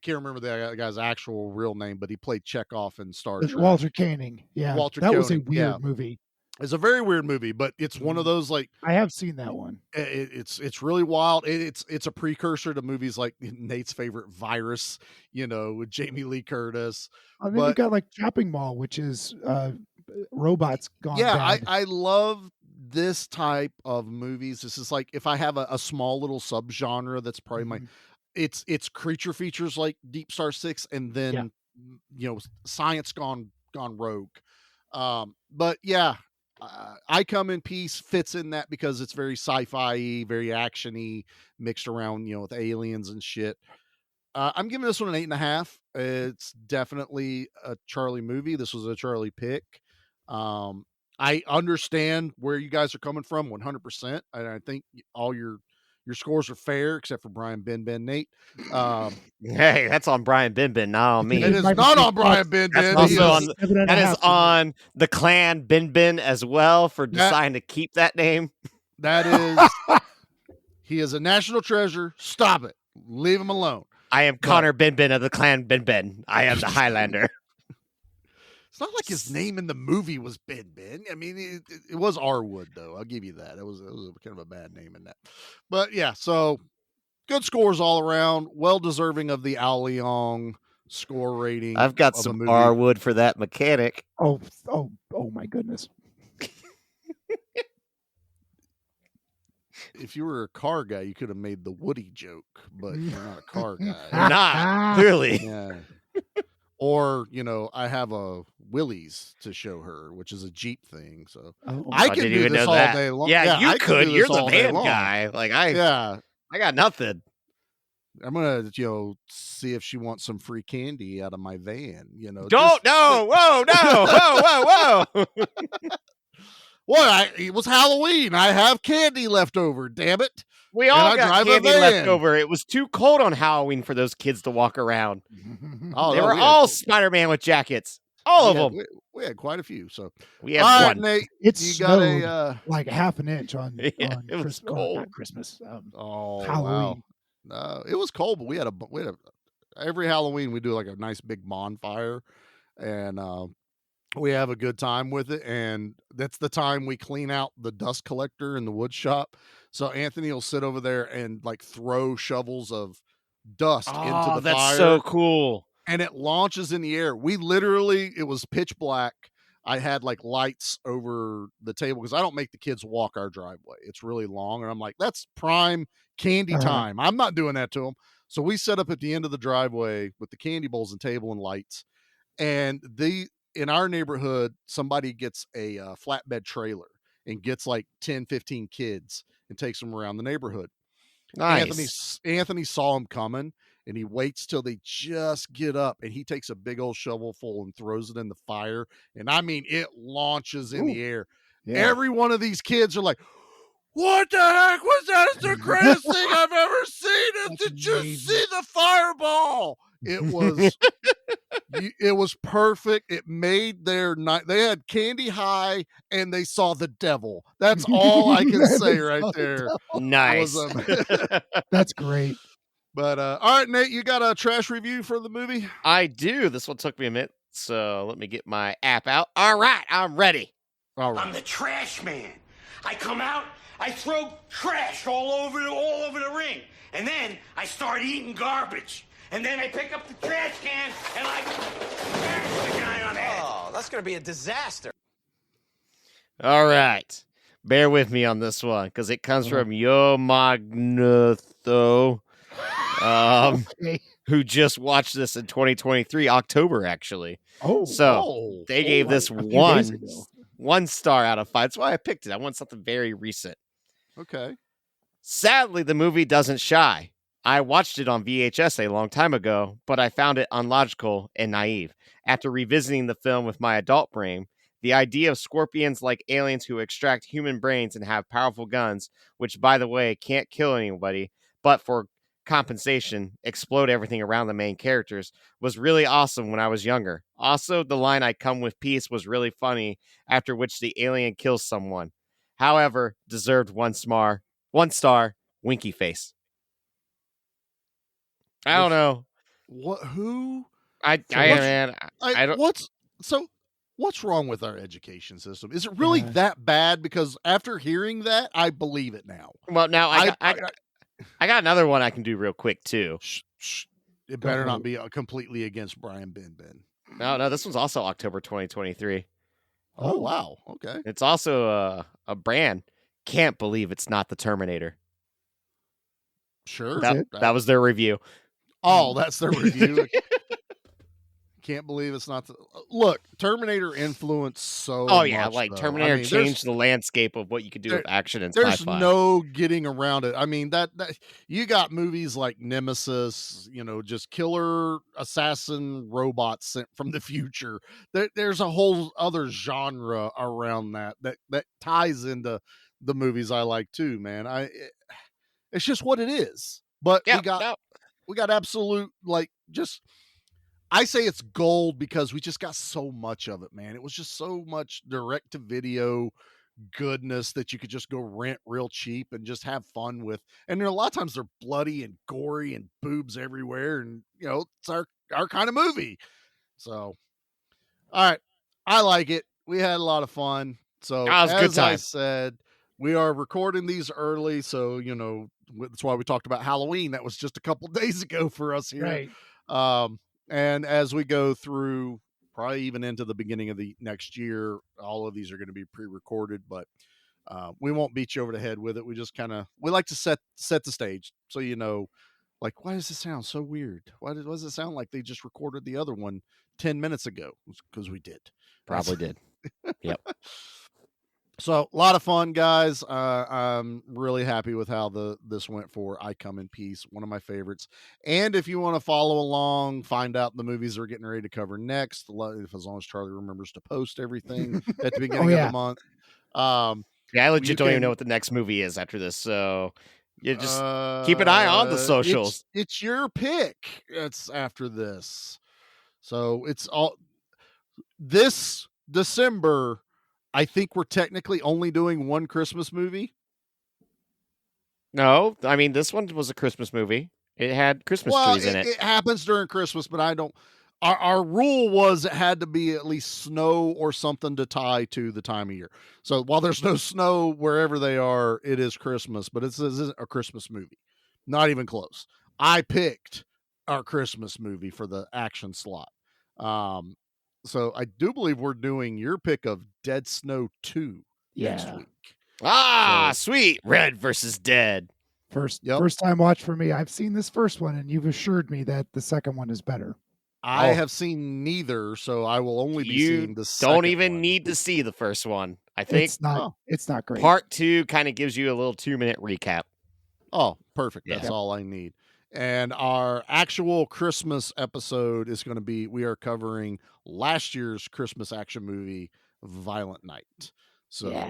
can't remember the guy's actual real name, but he played Chekhov in Star Trek. Walter Koenig. Yeah, Walter that was a Koenig, weird movie. It's a very weird movie, but it's one of those like I have seen that one. It's really wild. It's a precursor to movies like Nate's favorite Virus, with Jamie Lee Curtis. I mean, you got like Chopping Mall, which is robots gone bad. I love this type of movies. This is like if I have a small little subgenre that's probably my it's creature features like Deep Star 6 and then science gone rogue. But yeah, I Come in Peace fits in that because it's very sci-fi, very action-y, mixed around, with aliens and shit. I'm giving this one an 8.5. It's definitely a Charlie movie. This was a Charlie pick. I understand where you guys are coming from 100%. And I think all your scores are fair, except for Brian Ben Nate. Hey, that's on Brian Ben, not on me. It is not on Brian Ben. That's also that is on the clan Ben as well for deciding to keep that name. That is, he is a national treasure. Stop it. Leave him alone. I am Connor Ben of the clan Ben. I am the Highlander. It's not like his name in the movie was Ben. I mean, it was Arwood, though. I'll give you that. It was kind of a bad name in that. But yeah, so good scores all around. Well deserving of the Al Leong score rating. I've got some Arwood for that mechanic. Oh my goodness. If you were a car guy, you could have made the Woody joke, but you're not a car guy. You're not, clearly. Yeah. Or, I have a Willys to show her, which is a Jeep thing. So I can do this all day long. Yeah, you could. You're the van long. guy. Like I got nothing. I'm gonna, see if she wants some free candy out of my van. Don't no, whoa, no, whoa. Well, it was Halloween. I have candy left over. Damn it! We all got candy left over. It was too cold on Halloween for those kids to walk around. They were all Spider-Man with jackets. All of them. We had quite a few. So we had one. Nate, it snowed like half an inch on it was cold. Not Christmas. Wow. Halloween. No, it was cold, but we had every Halloween we do like a nice big bonfire, and we have a good time with it. And that's the time we clean out the dust collector in the wood shop. So Anthony will sit over there and like throw shovels of dust into the fire. That's so cool. And it launches in the air. It was pitch black. I had like lights over the table because I don't make the kids walk our driveway. It's really long. And I'm like, that's prime candy time. I'm not doing that to them. So we set up at the end of the driveway with the candy bowls and table and lights. And in our neighborhood, somebody gets a flatbed trailer and gets like 10, 15 kids and takes them around the neighborhood. Nice. Anthony saw him coming, and he waits till they just get up, and he takes a big old shovelful and throws it in the fire. And I mean, it launches in the air. Yeah. Every one of these kids are like, what the heck was that? It's the greatest thing I've ever seen. Did you see the fireball? It was it was perfect. It made their night. They had candy high and they saw the devil. That's all I can say right there. Nice. That's great. But all right, Nate, you got a trash review for the movie? I do. This one took me a minute, so let me get my app out. All right, I'm ready. All right. I'm the trash man. I come out, I throw trash all over the ring, and then I start eating garbage. And then I pick up the trash can and I bash the guy on the head. Oh, that's going to be a disaster. All right. Bear with me on this one because it comes from Yo Magnetho, who just watched this in 2023, October, actually. They gave this one star out of 5. That's why I picked it. I want something very recent. Okay. Sadly, the movie doesn't shy. I watched it on VHS a long time ago, but I found it unlogical and naive. After revisiting the film with my adult brain, the idea of scorpions like aliens who extract human brains and have powerful guns, which, by the way, can't kill anybody, but for compensation, explode everything around the main characters, was really awesome when I was younger. Also, the line "I come with peace" was really funny, after which the alien kills someone. However, deserved 1 star, winky face. I don't know. What? Who? I don't. What's wrong with our education system? Is it really that bad? Because after hearing that, I believe it now. Well, now I got another one I can do real quick too. It better not be completely against Brian Ben. No, this one's also October 2023. Oh wow, okay. It's also a brand. Can't believe it's not the Terminator. Sure, that was their review. Oh, that's their review. Can't believe it's not. Look, Terminator influenced so. Oh yeah, much, like though. Terminator changed the landscape of what you could do with action and there's sci-fi. no getting around it. I mean, that you got movies like Nemesis, just killer assassin robots sent from the future. There's a whole other genre around that ties into the movies I like too, man. It's just what it is. But we got absolute I say it's gold because we just got so much of it, man. It was just so much direct to video goodness that you could just go rent real cheap and just have fun with. And a lot of times they're bloody and gory and boobs everywhere. And, it's our kind of movie. So, all right. I like it. We had a lot of fun. So, as good time. I said, we are recording these early. So, that's why we talked about Halloween. That was just a couple days ago for us here. Right. And as we go through, probably even into the beginning of the next year, all of these are going to be pre-recorded, but we won't beat you over the head with it. We just we like to set the stage. So, like, why does it sound so weird? Why does it sound like they just recorded the other one 10 minutes ago? Because we did. Probably did. Yep. So a lot of fun, guys. I'm really happy with how this went for I Come in Peace, one of my favorites. And if you want to follow along, find out the movies we're getting ready to cover next, as long as Charlie remembers to post everything at the beginning of the month. I legit don't even know what the next movie is after this, so you just keep an eye on the socials. It's your pick. It's after this, so it's all this December. I think we're technically only doing one Christmas movie. No, I mean, this one was a Christmas movie. It had Christmas trees in it. It happens during Christmas, but I don't. Our rule was it had to be at least snow or something to tie to the time of year. So while there's no snow wherever they are, it is Christmas, but this isn't a Christmas movie. Not even close. I picked our Christmas movie for the action slot. So I do believe we're doing your pick of Dead Snow 2 next week. Sweet. Red versus Dead. First time watch for me. I've seen this first one, and you've assured me that the second one is better. I have seen neither, so I will only be You seeing the second don't even one. need to see the first one. I think It's not great. part 2 kind of gives you a little 2-minute recap. Oh, perfect. Yeah. That's all I need. And our actual Christmas episode is going to be, we are covering last year's Christmas action movie, Violent Night. So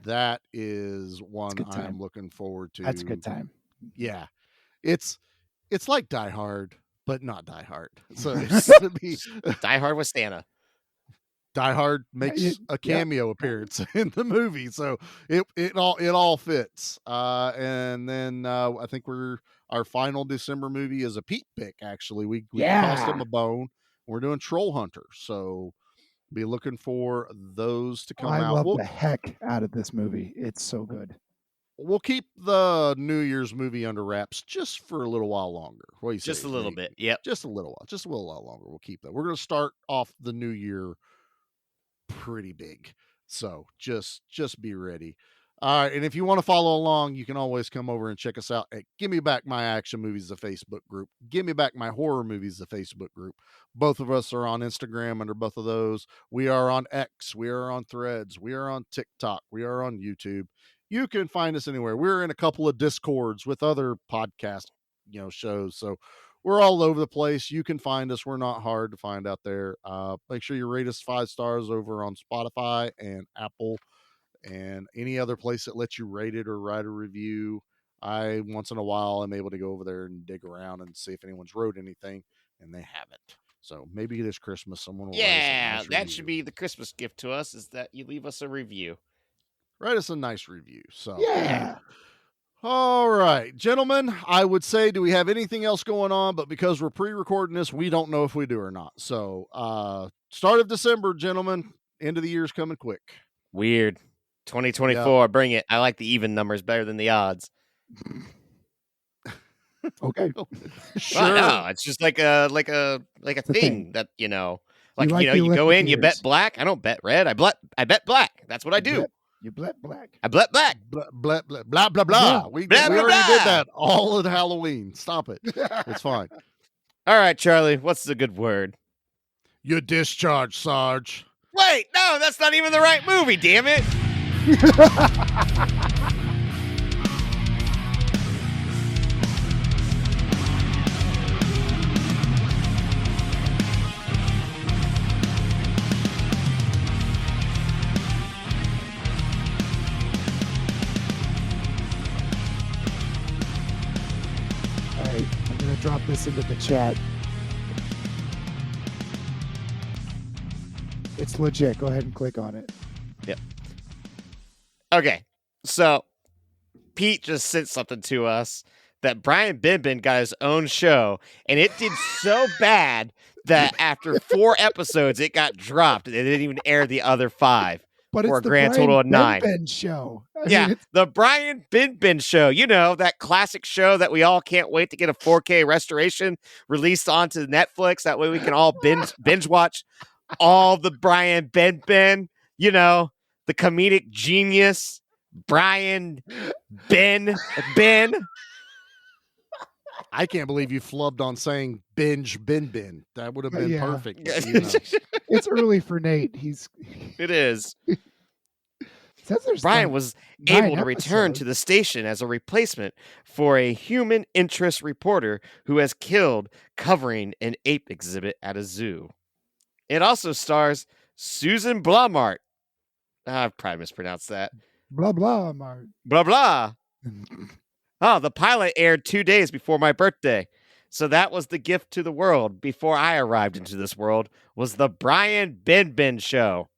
that is one I'm looking forward to. That's a good time. Yeah. It's like Die Hard, but not Die Hard. So it's going to be Die Hard with Santa. Die Hard makes a cameo appearance in the movie, so it all fits. And then I think our final December movie is a Pete pick. Actually, we tossed him a bone. We're doing Troll Hunter, so be looking for those to come out. I love the heck out of this movie. It's so good. We'll keep the New Year's movie under wraps just for a little while longer. What do you say? Just a little bit. Yep. Just a little while. Just a little while longer. We'll keep that. We're going to start off the new year pretty big, so just be ready. All right, and if you want to follow along, you can always come over and check us out at Give Me Back My Action Movies, the Facebook group. Give Me Back My Horror Movies, the Facebook group. Both of us are on Instagram under both of those. We are on X, we are on Threads, we are on TikTok, we are on YouTube. You can find us anywhere. We're in a couple of Discords with other podcast shows, so we're all over the place. You can find us. We're not hard to find out there. Make sure you rate us 5 stars over on Spotify and Apple and any other place that lets you rate it or write a review. I, once in a while, am able to go over there and dig around and see if anyone's wrote anything, and they haven't. So maybe this Christmas someone will write us a nice that review. should be the Christmas gift to us, is that you leave us a review. Write us a nice review. So yeah. All right, gentlemen, I would say, do we have anything else going on? But because we're pre-recording this, we don't know if we do or not. So start of December, gentlemen. End of the year's coming quick. Weird. 2024, bring it. I like the even numbers better than the odds. Okay. Sure. No, it's just like a thing that, you go in, you bet black. I don't bet red. I bet black. That's what I do. You bet black. I bet black. Blah, blah, blah, blah, blah, blah. We already did that all at Halloween. Stop it. It's fine. All right, Charlie, what's the good word? You're discharged, Sarge. Wait, no, that's not even the right movie, damn it. I'm going to drop this into the chat. It's legit. Go ahead and click on it. Yep. Okay. So Pete just sent something to us that Brian Benben got his own show, and it did so bad that after 4 episodes, it got dropped. They didn't even air the other 5. But for it's a grand total of 9. Ben show. I mean, the Brian Benben show. You know, that classic show that we all can't wait to get a 4K restoration released onto Netflix. That way we can all binge watch all the Brian Benben. You know, the comedic genius, Brian Ben. I can't believe you flubbed on saying binge bin. That would have been perfect. It's early for Nate. It is. There's Brian was able to return to the station as a replacement for a human interest reporter who has killed covering an ape exhibit at a zoo. It also stars Susan Blumart. I've probably mispronounced that. Blah, blah, Mark. Blah, blah. Oh, the pilot aired 2 days before my birthday. So that was the gift to the world before I arrived into this world, was the Brian Benben show.